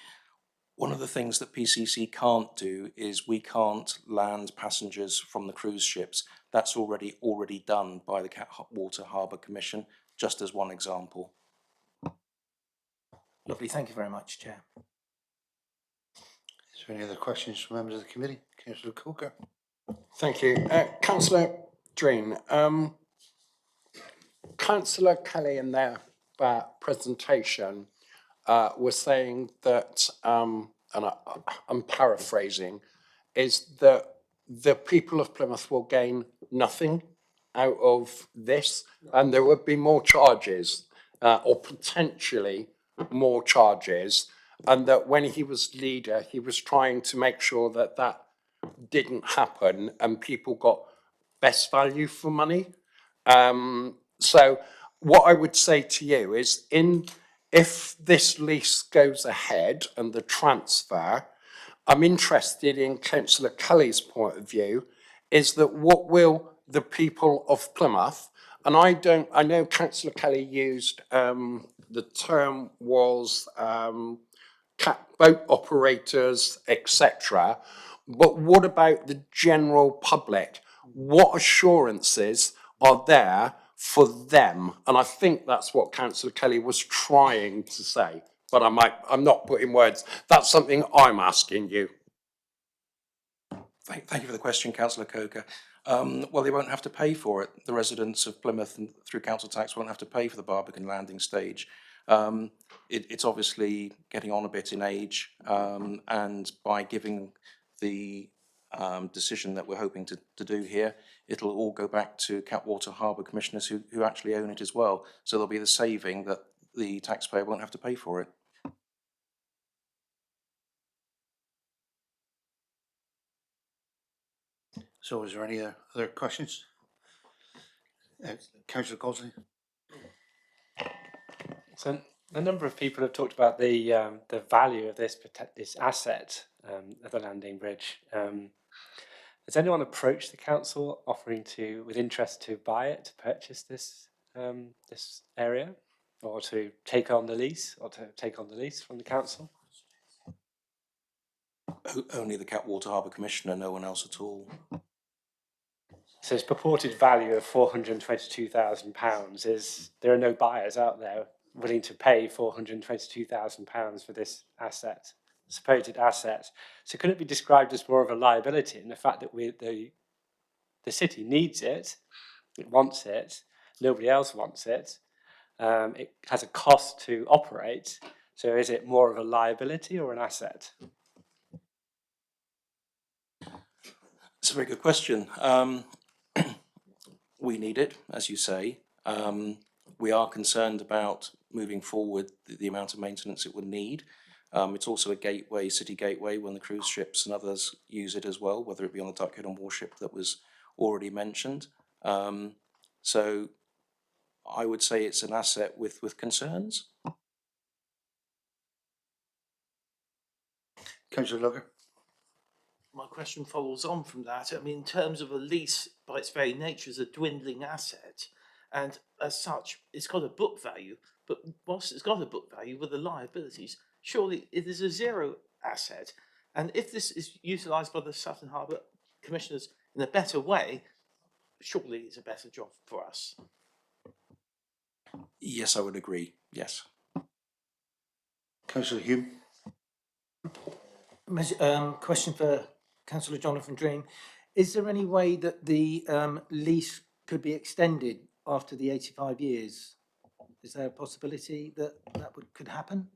One of the things that PCC can't do is we can't land passengers from the cruise ships. That's already done by the Catwater Harbour Commission, just as one example. Lovely, thank you very much, Chair. Is there any other questions from members of the committee? Councillor Coker. Thank you. Councillor Dreen, Councillor Kelly in their presentation was saying that, and I'm paraphrasing, is that the people of Plymouth will gain nothing out of this and there would be more charges or potentially more charges, and that when he was leader he was trying to make sure that that didn't happen and people got best value for money. So what I would say to you is, if this lease goes ahead and the transfer, I'm interested in Councillor Kelly's point of view, is that what will the people of Plymouth And I know Councillor Kelly used, the term was boat operators, etc. But what about the general public? What assurances are there for them? And I think that's what Councillor Kelly was trying to say, but I'm not putting words. That's something I'm asking you. Thank you for the question, Councillor Coker. Well, they won't have to pay for it. The residents of Plymouth and through council tax won't have to pay for the Barbican landing stage. It's obviously getting on a bit in age, and by giving the decision that we're hoping to do here, it'll all go back to Catwater Harbour Commissioners who actually own it as well. So there'll be the saving that the taxpayer won't have to pay for it. So is there any other questions? Councillor Gosley? So a number of people have talked about the value of this asset of the landing bridge. Has anyone approached the council offering with interest to buy it, to purchase this this area, or to take on the lease, from the council? Only the Catwater Harbour Commissioner, no one else at all. So its purported value of £422,000 is there are no buyers out there willing to pay £422,000 for this asset, supposed asset. So could it be described as more of a liability in the fact that the city needs it, it wants it, nobody else wants it, it has a cost to operate, so is it more of a liability or an asset? It's a very good question. We need it, as you say. We are concerned about moving forward the amount of maintenance it would need. It's also a gateway, city gateway, when the cruise ships and others use it as well, whether it be on the Duckhead and warship that was already mentioned. So I would say it's an asset with concerns. Councillor Lugger? My question follows on from that. I mean, in terms of a lease, by its very nature, is a dwindling asset, and as such, it's got a book value. But whilst it's got a book value with the liabilities, surely it is a zero asset. And if this is utilised by the Sutton Harbour Commissioners in a better way, surely it's a better job for us. Yes, I would agree. Yes. Councillor Hume? Question for Councillor Jonathan Dream. Is there any way that the lease could be extended after the 85 years? Is there a possibility that could happen?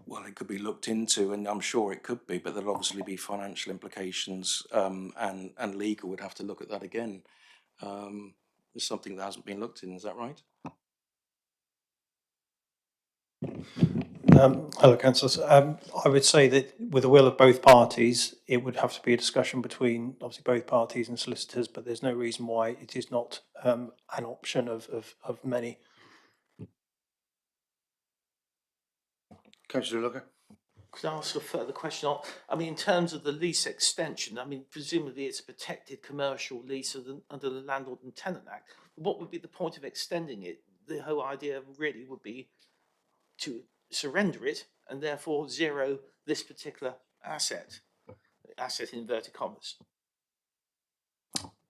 Well, it could be looked into, and I'm sure it could be, but there'll obviously be financial implications, and legal would have to look at that again. There's something that hasn't been looked in, is that right? Hello, councillors. I would say that with the will of both parties, it would have to be a discussion between obviously both parties and solicitors, but there's no reason why it is not an option of many. Councillor Lugger? Could I ask a further question on, I mean, in terms of the lease extension, I mean, presumably it's a protected commercial lease under the Landlord and Tenant Act. What would be the point of extending it? The whole idea really would be to surrender it and therefore zero this particular asset in inverted commas.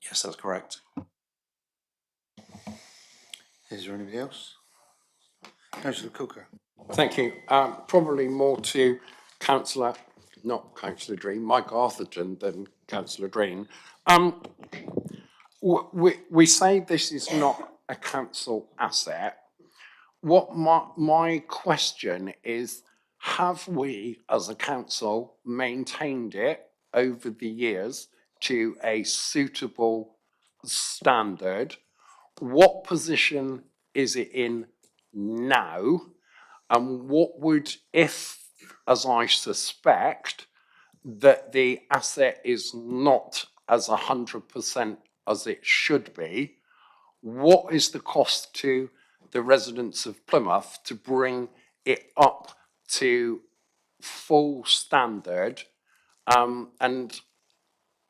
Yes, that's correct. Is there anybody else? Councillor Coker? Thank you. Probably more to not Councillor Dream, Mike Arthurton than Councillor Dream. We say this is not a council asset. What my question is, have we as a council maintained it over the years to a suitable standard? What position is it in now? And what would, if, as I suspect, that the asset is not as 100% as it should be, what is the cost to the residents of Plymouth to bring it up to full standard? And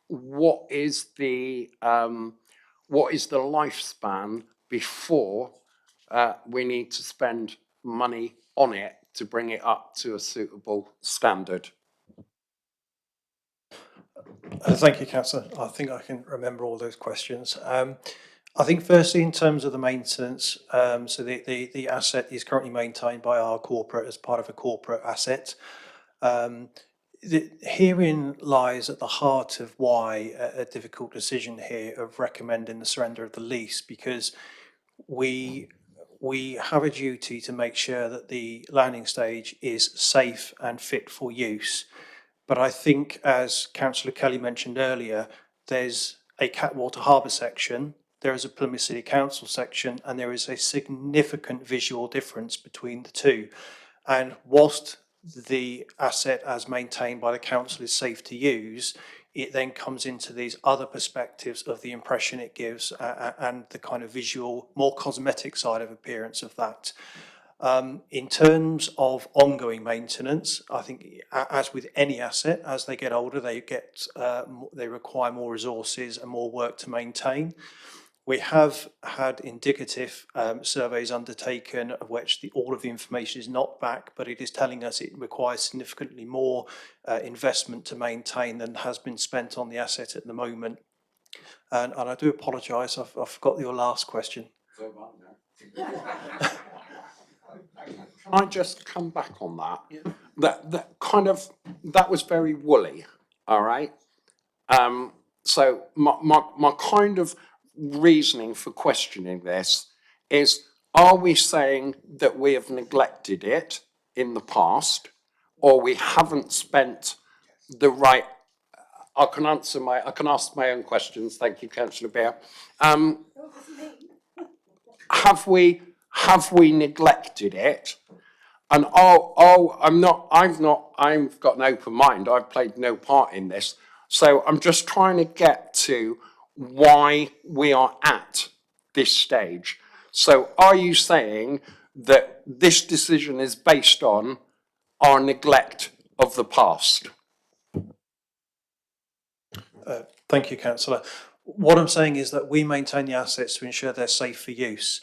what is the what is the lifespan before we need to spend money on it to bring it up to a suitable standard? Thank you, Councillor. I think I can remember all those questions. I think firstly, in terms of the maintenance, so the asset is currently maintained by our corporate as part of a corporate asset. Herein lies at the heart of why a difficult decision here of recommending the surrender of the lease, because we have a duty to make sure that the landing stage is safe and fit for use. But I think, as Councillor Kelly mentioned earlier, there's a Catwater Harbour section, there is a Plymouth City Council section, and there is a significant visual difference between the two. And whilst the asset as maintained by the council is safe to use, it then comes into these other perspectives of the impression it gives and the kind of visual, more cosmetic side of appearance of that. In terms of ongoing maintenance, I think as with any asset, as they get older, they require more resources and more work to maintain. We have had indicative surveys undertaken, of which all of the information is not back, but it is telling us it requires significantly more investment to maintain than has been spent on the asset at the moment. And I do apologise, I forgot your last question. Can I just come back on that? Yeah. That was very woolly, all right? So my kind of reasoning for questioning this is, are we saying that we have neglected it in the past, or we haven't spent the right... I can ask my own questions, thank you, Councillor Bear. Have we neglected it? And I've got an open mind. I've played no part in this. So I'm just trying to get to why we are at this stage. So are you saying that this decision is based on our neglect of the past? Thank you, Councillor. What I'm saying is that we maintain the assets to ensure they're safe for use.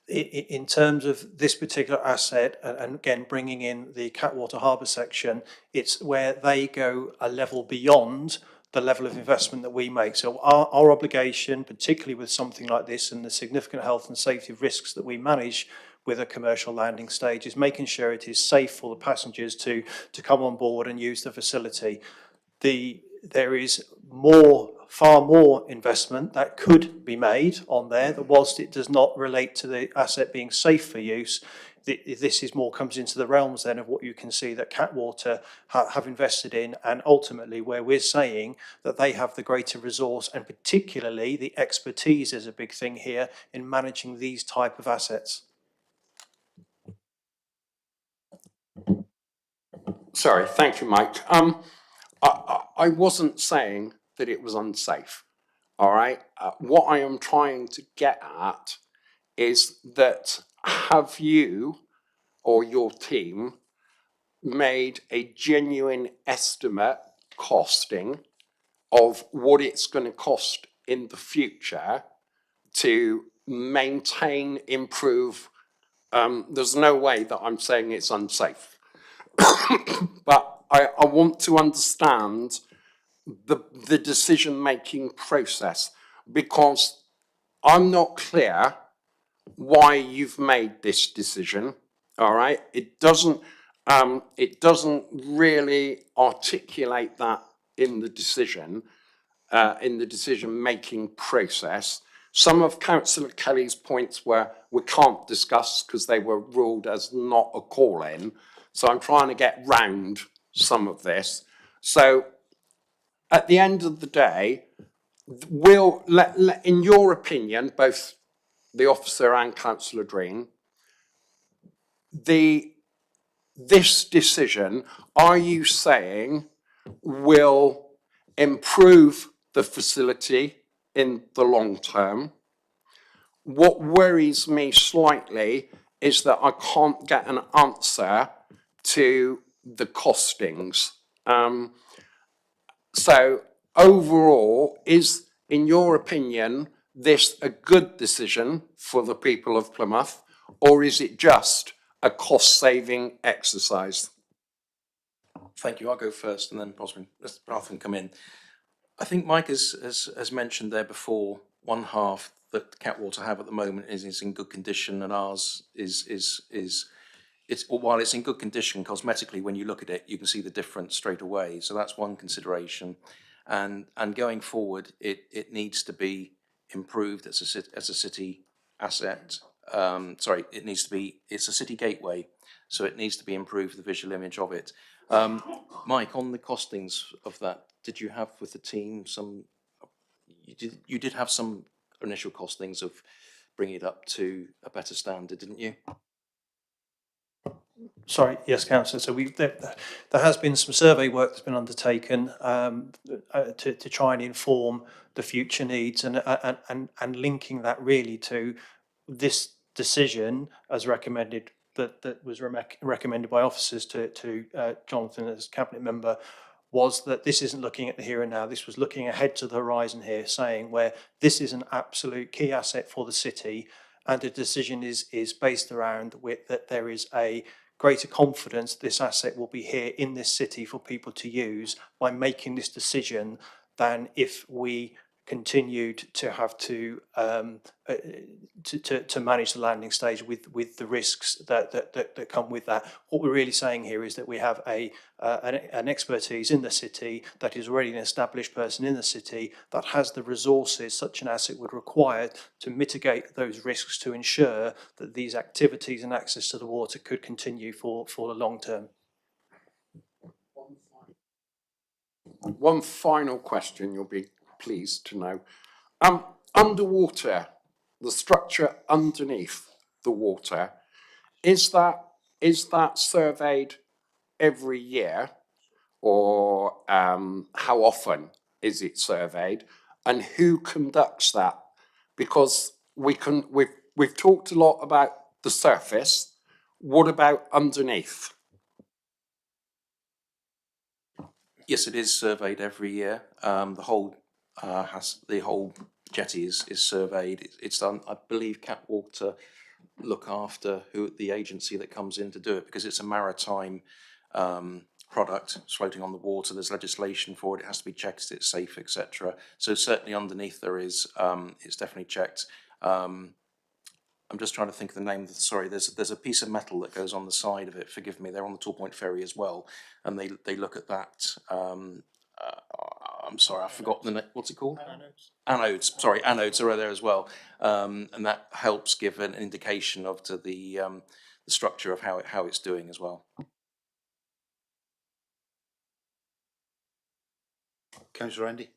In terms of this particular asset, and again, bringing in the Catwater Harbour section, it's where they go a level beyond the level of investment that we make. So our obligation, particularly with something like this and the significant health and safety risks that we manage with a commercial landing stage, is making sure it is safe for the passengers to come on board and use the facility. There is far more investment that could be made on there, that whilst it does not relate to the asset being safe for use, this is more comes into the realms then of what you can see that Catwater have invested in, and ultimately where we're saying that they have the greater resource, and particularly the expertise is a big thing here in managing these type of assets. Sorry, thank you, Mike. I wasn't saying that it was unsafe, all right? What I am trying to get at is that have you or your team made a genuine estimate costing of what it's going to cost in the future to maintain, improve? There's no way that I'm saying it's unsafe. But I want to understand the decision-making process, because I'm not clear why you've made this decision, all right? It doesn't really articulate that in the decision-making process. Some of Councillor Kelly's points we can't discuss because they were ruled as not a call-in. So I'm trying to get round some of this. So at the end of the day, in your opinion, both the officer and Councillor Green, this decision, are you saying will improve the facility in the long term? What worries me slightly is that I can't get an answer to the costings. So overall, in your opinion, this a good decision for the people of Plymouth, or is it just a cost-saving exercise? Thank you. I'll go first and then possibly Mr. Bath can come in. I think Mike has mentioned there before, one half that Catwater have at the moment is in good condition, and ours while it's in good condition cosmetically, when you look at it, you can see the difference straight away. So that's one consideration. And going forward, it needs to be improved as a city asset. It's a city gateway, so it needs to be improved, the visual image of it. Mike, on the costings of that, did you have with the team you did have some initial costings of bringing it up to a better standard, didn't you? Sorry, yes, councillor. So there has been some survey work that's been undertaken to try and inform the future needs and linking that really to this decision as recommended that was recommended by officers to Jonathan as cabinet member, was that this isn't looking at the here and now. This was looking ahead to the horizon here, saying where this is an absolute key asset for the city, and the decision is based around that there is a greater confidence this asset will be here in this city for people to use by making this decision than if we continued to have to manage the landing stage with the risks that come with that. What we're really saying here is that we have an expertise in the city that is already an established person in the city that has the resources such an asset would require to mitigate those risks to ensure that these activities and access to the water could continue for the long term. One final question, you'll be pleased to know. Underwater, the structure underneath the water, is that surveyed every year, or how often is it surveyed, and who conducts that? Because we've talked a lot about the surface. What about underneath? Yes, it is surveyed every year. The whole jetty is surveyed. It's done. I believe Catwater look after the agency that comes in to do it, because it's a maritime product. It's floating on the water. There's legislation for it. It has to be checked. It's safe, etc. So certainly underneath there is. It's definitely checked. I'm just trying to think of the name of the, sorry, there's a piece of metal that goes on the side of it, forgive me, they're on the Tall Point Ferry as well, and they look at that, I'm sorry, I forgot the name, what's it called? Anodes are there as well, and that helps give an indication of to the structure of how it's doing as well. Councillor Andy?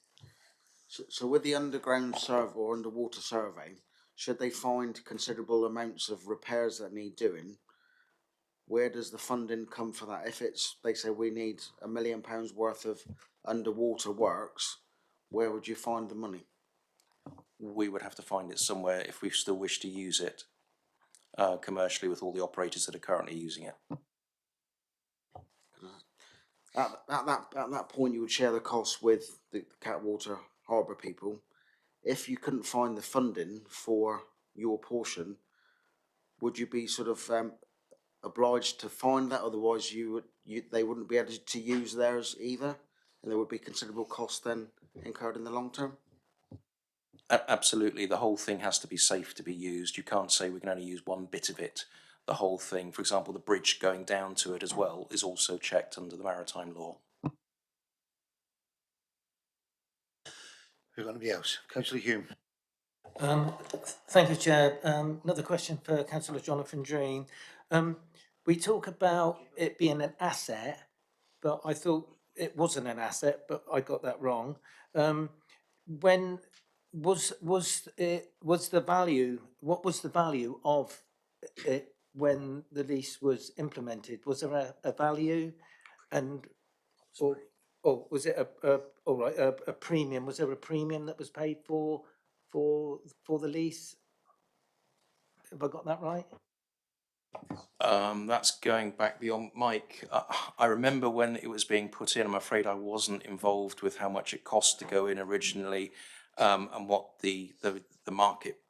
So with the underground survey or underwater survey, should they find considerable amounts of repairs that need doing, where does the funding come for that? If they say we need £1 million worth of underwater works, where would you find the money? We would have to find it somewhere if we still wish to use it commercially with all the operators that are currently using it. At that point, you would share the costs with the Catwater Harbour people. If you couldn't find the funding for your portion, would you be sort of obliged to find that? Otherwise, they wouldn't be able to use theirs either, and there would be considerable cost then incurred in the long term. Absolutely, the whole thing has to be safe to be used. You can't say we can only use one bit of it. The whole thing, for example, the bridge going down to it as well, is also checked under the maritime law. Who's got anybody else? Councillor Hume. Thank you, Chair. Another question for Councillor Jonathan Dream. We talk about it being an asset, but I thought it wasn't an asset, but I got that wrong. When was the value? What was the value of it when the lease was implemented? Was there a value, and or was it a premium? Was there a premium that was paid for the lease? Have I got that right? That's going back beyond Mike. I remember when it was being put in. I'm afraid I wasn't involved with how much it cost to go in originally. and what the market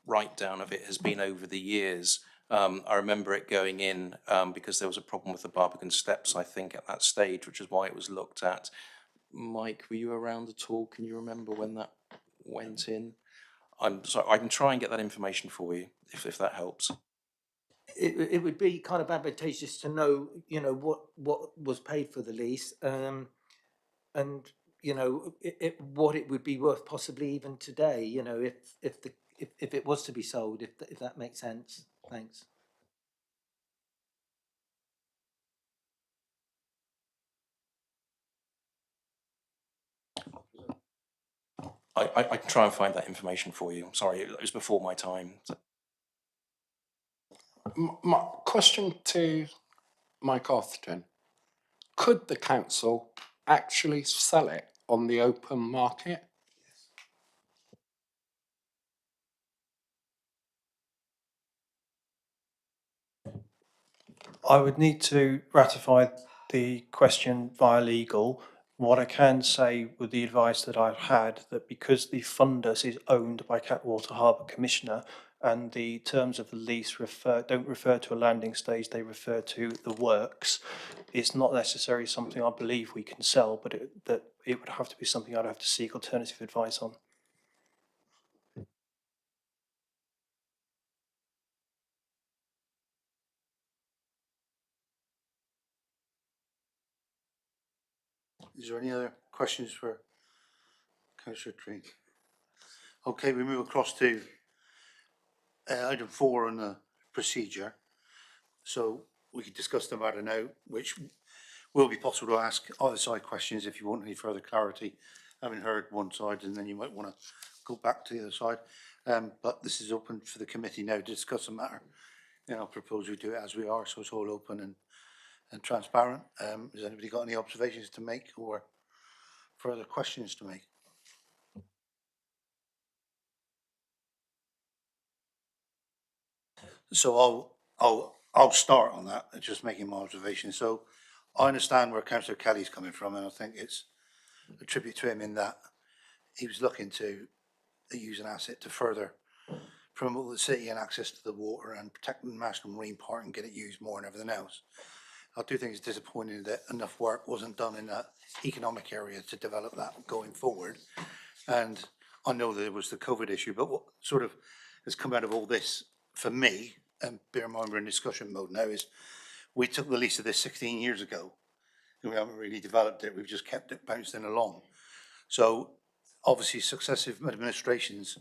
write down of it has been over the years. I remember it going in because there was a problem with the Barbican steps, I think, at that stage, which is why it was looked at. Mike, were you around at all? Can you remember when that went in? I'm sorry, I can try and get that information for you if that helps. It would be kind of advantageous to know, what was paid for the lease, and, what it would be worth possibly even today, if it was to be sold, if that makes sense. Thanks. I can try and find that information for you. I'm sorry, it was before my time. My question to Mike Arthurton. Could the council actually sell it on the open market? I would need to ratify the question via legal. What I can say with the advice that I've had, that because the fundus is owned by Catwater Harbour Commissioner and the terms of the lease don't refer to a landing stage, they refer to the works, it's not necessarily something I believe we can sell, but it would have to be something I'd have to seek alternative advice on. Is there any other questions for Councillor Tree? Okay, we move across to item 4 on the procedure. So we could discuss the matter now, which will be possible to ask either side questions if you want any further clarity, having heard one side, and then you might want to go back to the other side. But this is open for the committee now to discuss the matter. I'll propose we do it as we are, so it's all open and transparent. Has anybody got any observations to make or further questions to make? So I'll start on that, just making my observation. So I understand where Councillor Kelly's coming from, and I think it's a tribute to him in that he was looking to use an asset to further promote the city and access to the water and protect the National Marine Park and get it used more and everything else. I do think it's disappointing that enough work wasn't done in that economic area to develop that going forward. And I know there was the COVID issue, but what sort of has come out of all this for me, and bear in mind we're in discussion mode now, is we took the lease of this 16 years ago and we haven't really developed it. We've just kept it bouncing along. So obviously successive administrations,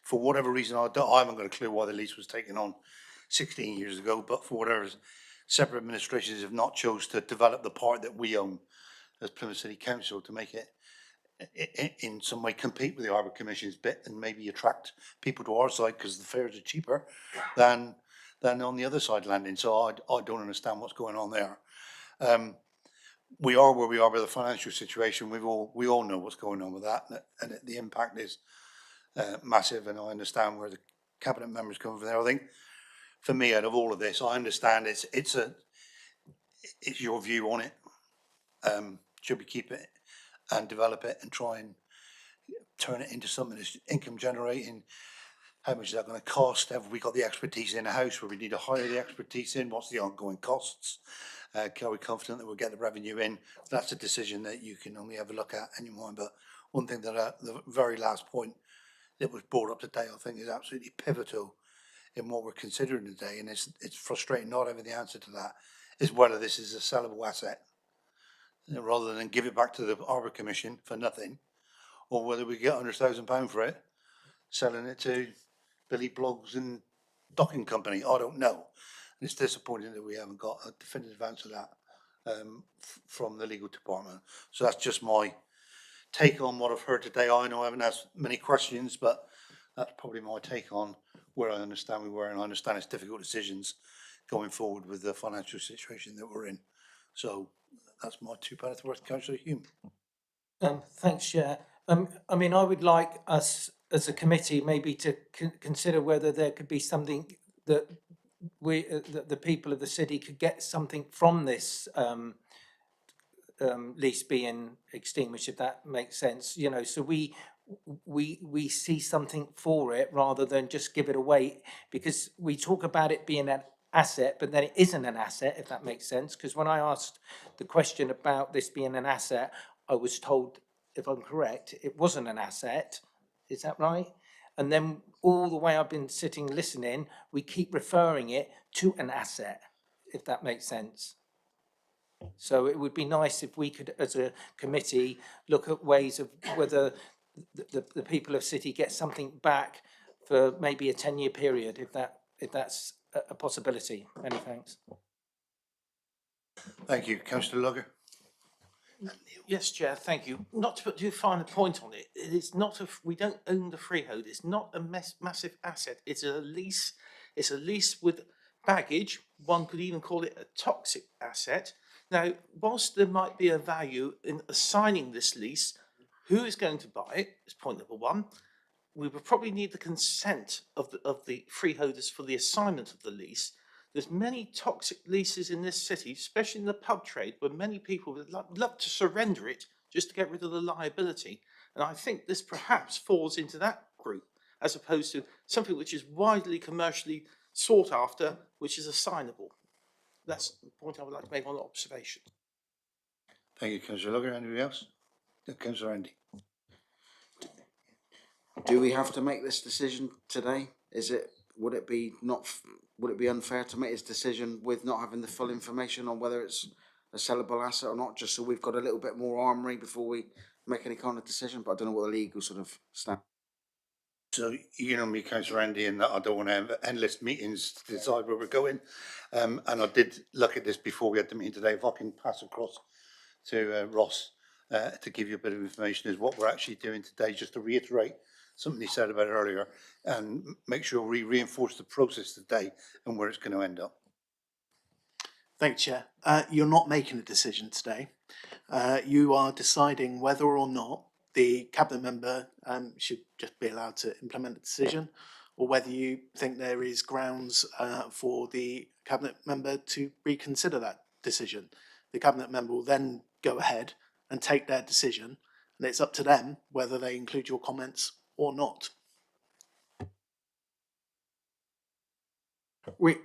for whatever reason, I haven't got a clue why the lease was taken on 16 years ago, but for whatever, separate administrations have not chose to develop the part that we own as Plymouth City Council to make it in some way compete with the Harbour Commission's bit and maybe attract people to our side because the fares are cheaper than on the other side landing. So I don't understand what's going on there. We are where we are with the financial situation. We all know what's going on with that, and the impact is massive. And I understand where the cabinet members come from there. I think for me, out of all of this, I understand it's your view on it. Should we keep it and develop it and try and turn it into something that's income generating? How much is that going to cost? Have we got the expertise in the house where we need to hire the expertise in? What's the ongoing costs? Are we confident that we'll get the revenue in? That's a decision that you can only have a look at in your mind. But one thing that the very last point that was brought up today, I think is absolutely pivotal in what we're considering today, and it's frustrating not having the answer to that, is whether this is a sellable asset rather than give it back to the Harbour Commission for nothing, or whether we get £100,000 for it, selling it to Billy Bloggs and Docking Company. I don't know. And it's disappointing that we haven't got a definitive answer to that from the legal department. So that's just my take on what I've heard today. I know I haven't asked many questions, but that's probably my take on where I understand we were, and I understand it's difficult decisions going forward with the financial situation that we're in. So that's my 2 pence worth, Councillor Hume. Thanks, Chair. I mean, I would like us as a committee maybe to consider whether there could be something that that the people of the city could get something from this lease being extinguished, if that makes sense. So we we see something for it rather than just give it away, because we talk about it being an asset, but then it isn't an asset, if that makes sense. Because when I asked the question about this being an asset, I was told, if I'm correct, it wasn't an asset. Is that right? And then all the way I've been sitting listening, we keep referring it to an asset, if that makes sense. So it would be nice if we could, as a committee, look at ways of whether the people of City get something back for maybe a 10-year period, if that's a possibility. Many thanks. Thank you. Councillor Lugger. Yes, Chair, thank you. Not to put too fine a point on it, it is not we don't own the freehold. It's not a massive asset. It's a lease. It's a lease with baggage. One could even call it a toxic asset. Now, whilst there might be a value in assigning this lease, who is going to buy it is point number one. We would probably need the consent of the freeholders for the assignment of the lease. There's many toxic leases in this city, especially in the pub trade, where many people would love to surrender it just to get rid of the liability. And I think this perhaps falls into that group, as opposed to something which is widely commercially sought after, which is assignable. That's the point I would like to make on observation. Thank you, Councillor Lugger. Anybody else? Councillor Andy. Do we have to make this decision today? Would it be unfair to make this decision with not having the full information on whether it's a sellable asset or not, just so we've got a little bit more armoury before we make any kind of decision? But I don't know what the legal sort of stand. So, you know me, Councillor Andy, and that I don't want to have endless meetings to decide where we're going. And I did look at this before we had the meeting today. If I can pass across to Ross to give you a bit of information as what we're actually doing today, just to reiterate something he said about it earlier, and make sure we reinforce the process today and where it's going to end up. Thank you, Chair. You're not making a decision today. You are deciding whether or not the cabinet member should just be allowed to implement the decision, or whether you think there is grounds for the cabinet member to reconsider that decision. The cabinet member will then go ahead and take their decision, and it's up to them whether they include your comments or not. We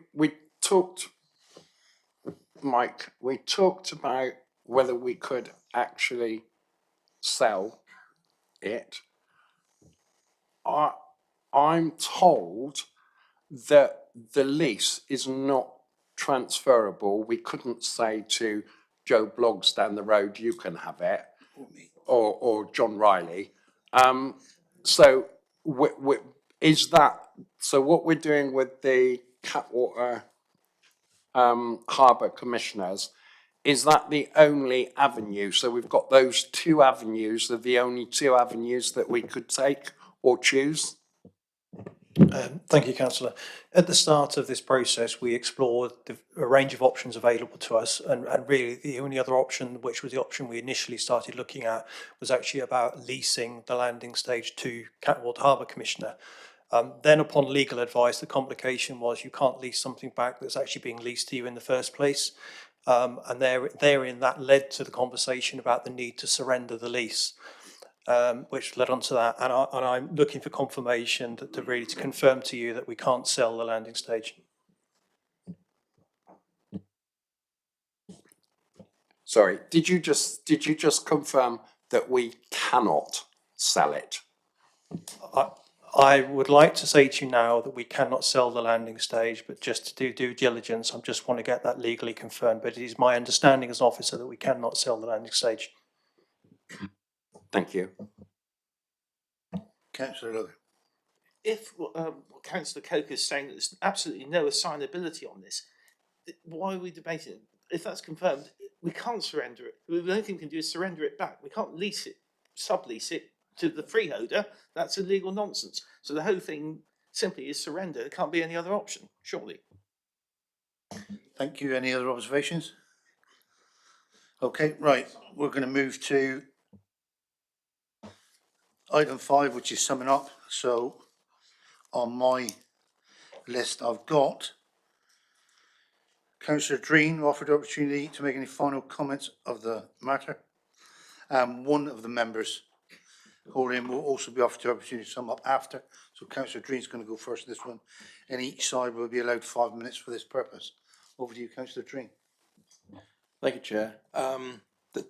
talked, Mike, we talked about whether we could actually sell it. I'm told that the lease is not transferable. We couldn't say to Joe Bloggs down the road, you can have it, or John Riley. So what we're doing with the Catwater Harbour Commissioners, is that the only avenue? So we've got those two avenues, are the only two avenues that we could take or choose? Thank you, Councillor. At the start of this process, we explored a range of options available to us, and really the only other option, which was the option we initially started looking at, was actually about leasing the landing stage to Catwater Harbour Commissioner. Then upon legal advice, the complication was you can't lease something back that's actually being leased to you in the first place. And therein that led to the conversation about the need to surrender the lease. Which led on to that, and I'm looking for confirmation to really confirm to you that we can't sell the landing stage. Sorry, did you just confirm that we cannot sell it? I would like to say to you now that we cannot sell the landing stage, but just to do due diligence, I just want to get that legally confirmed. But it is my understanding as an officer that we cannot sell the landing stage. Thank you. Councillor Lugger. If Councillor Coker is saying that there's absolutely no assignability on this, why are we debating it? If that's confirmed, we can't surrender it. The only thing we can do is surrender it back. We can't lease it, sublease it to the freeholder. That's illegal nonsense. So the whole thing simply is surrender. There can't be any other option, surely. Thank you. Any other observations? Okay, right. We're going to move to item 5, which is summing up. So on my list, I've got Councillor Dreen offered the opportunity to make any final comments of the matter. One of the members call in will also be offered the opportunity to sum up after. So Councillor Green's going to go first in this one, and each side will be allowed 5 minutes for this purpose. Over to you, Councillor Green. Thank you, Chair.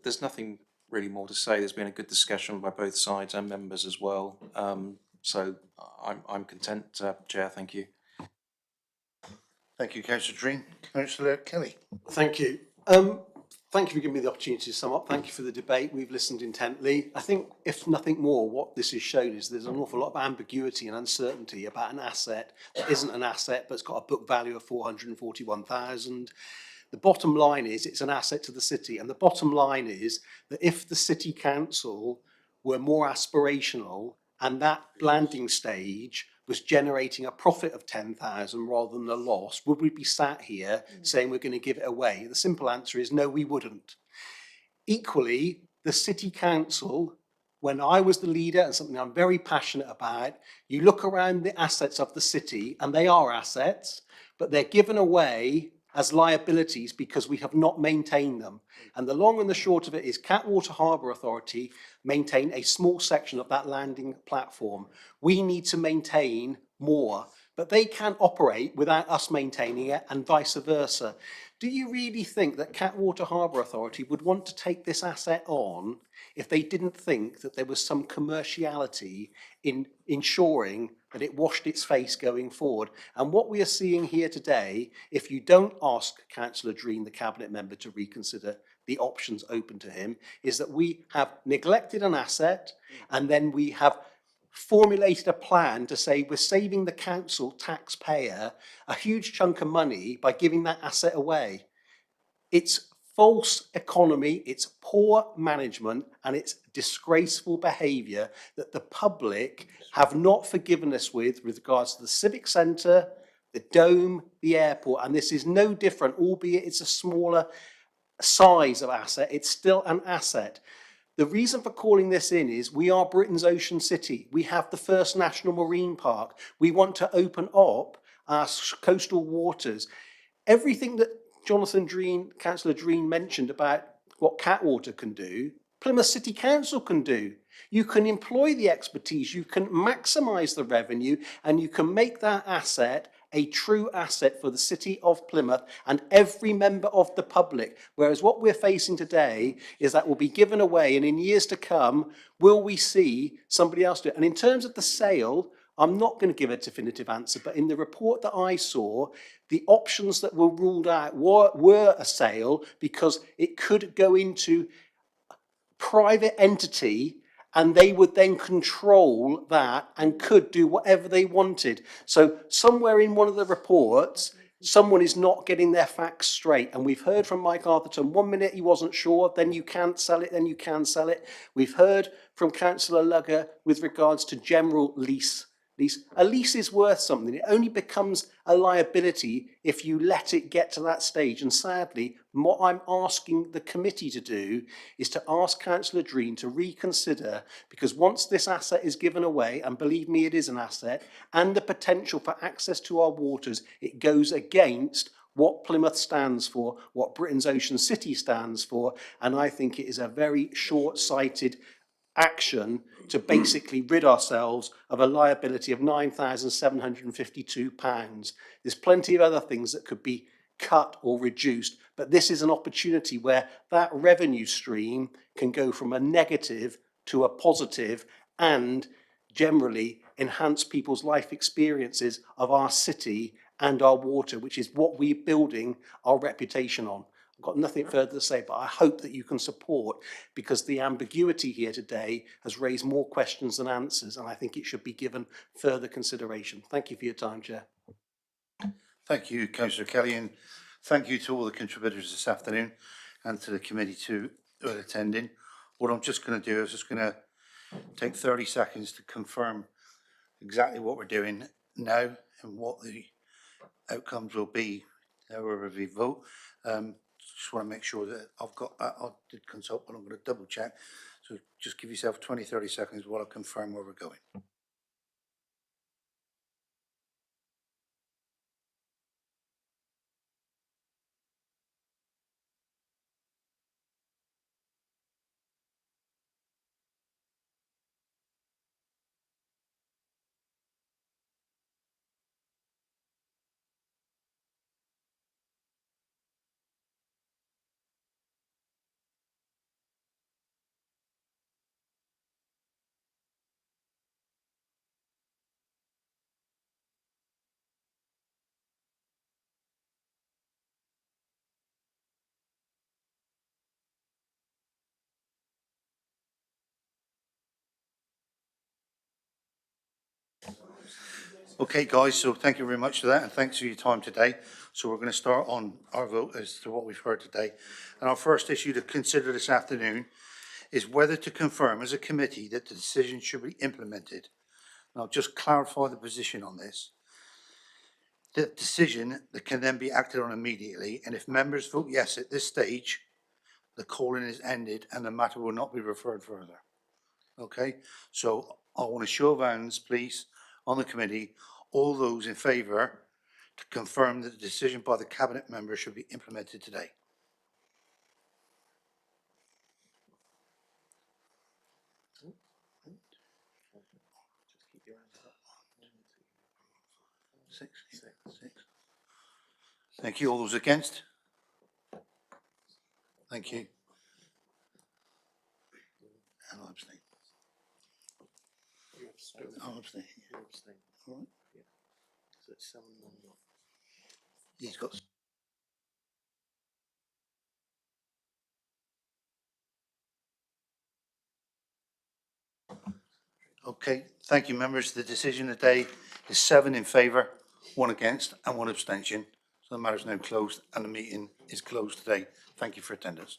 There's nothing really more to say. There's been a good discussion by both sides and members as well. So I'm content, Chair. Thank you. Thank you, Councillor Green. Councillor Kelly. Thank you. Thank you for giving me the opportunity to sum up. Thank you for the debate. We've listened intently. I think, if nothing more, what this has shown is there's an awful lot of ambiguity and uncertainty about an asset that isn't an asset but's got a book value of 441,000. The bottom line is it's an asset to the city, and the bottom line is that if the city council were more aspirational and that landing stage was generating a profit of 10,000 rather than a loss, would we be sat here saying we're going to give it away? The simple answer is no, we wouldn't. Equally, the city council, when I was the leader, and something I'm very passionate about, you look around the assets of the city, and they are assets, but they're given away as liabilities because we have not maintained them. And the long and the short of it is Catwater Harbour Authority maintain a small section of that landing platform. We need to maintain more, but they can't operate without us maintaining it, and vice versa. Do you really think that Catwater Harbour Authority would want to take this asset on if they didn't think that there was some commerciality in ensuring that it washed its face going forward? And what we are seeing here today, if you don't ask Councillor Dreen, the Cabinet member, to reconsider the options open to him, is that we have neglected an asset, and then we have formulated a plan to say we're saving the council taxpayer a huge chunk of money by giving that asset away. It's false economy, it's poor management, and it's disgraceful behaviour that the public have not forgiven us with regards to the civic centre, the dome, the airport, and this is no different, albeit it's a smaller size of asset, it's still an asset. The reason for calling this in is we are Britain's ocean city. We have the first national marine park. We want to open up our coastal waters. Everything that Jonathan Dreen, Councillor Dreen mentioned about what Catwater can do, Plymouth City Council can do. You can employ the expertise, you can maximise the revenue, and you can make that asset a true asset for the city of Plymouth and every member of the public. Whereas what we're facing today is that will be given away, and in years to come, will we see somebody else do it? And in terms of the sale, I'm not going to give a definitive answer, but in the report that I saw, the options that were ruled out were a sale because it could go into private entity and they would then control that and could do whatever they wanted. So somewhere in one of the reports, someone is not getting their facts straight. And we've heard from Mike Arthurton, 1 minute he wasn't sure, then you can't sell it, then you can sell it. We've heard from Councillor Lugger with regards to general lease. A lease is worth something. It only becomes a liability if you let it get to that stage. And sadly, what I'm asking the committee to do is to ask Councillor Dreen to reconsider, because once this asset is given away, and believe me, it is an asset, and the potential for access to our waters, it goes against what Plymouth stands for, what Britain's ocean city stands for, and I think it is a very short-sighted action to basically rid ourselves of a liability of £9,752. There's plenty of other things that could be cut or reduced, but this is an opportunity where that revenue stream can go from a negative to a positive and generally enhance people's life experiences of our city and our water, which is what we're building our reputation on. I've got nothing further to say, but I hope that you can support, because the ambiguity here today has raised more questions than answers, and I think it should be given further consideration. Thank you for your time, Chair. Thank you, Councillor Kelly, and thank you to all the contributors this afternoon and to the committee who are attending. What I'm just going to do is just going to take 30 seconds to confirm exactly what we're doing now and what the outcomes will be however we vote. Just want to make sure that I've got that. I did consult, but I'm going to double check. So just give yourself 20, 30 seconds while I confirm where we're going. Okay, guys, so thank you very much for that, and thanks for your time today. So we're going to start on our vote as to what we've heard today. And our first issue to consider this afternoon is whether to confirm as a committee that the decision should be implemented. And I'll just clarify the position on this. The decision that can then be acted on immediately, and if members vote yes at this stage, the calling is ended and the matter will not be referred further. Okay, so I want a show of hands, please, on the committee, all those in favour to confirm that the decision by the cabinet member should be implemented today. Six. Thank you. All those against? Thank you. And I'll abstain. I'll abstain. All right. He's got. Okay, thank you, members. The decision today is 7 in favour, 1 against and 1 abstention. So the matter is now closed and the meeting is closed today. Thank you for attendance.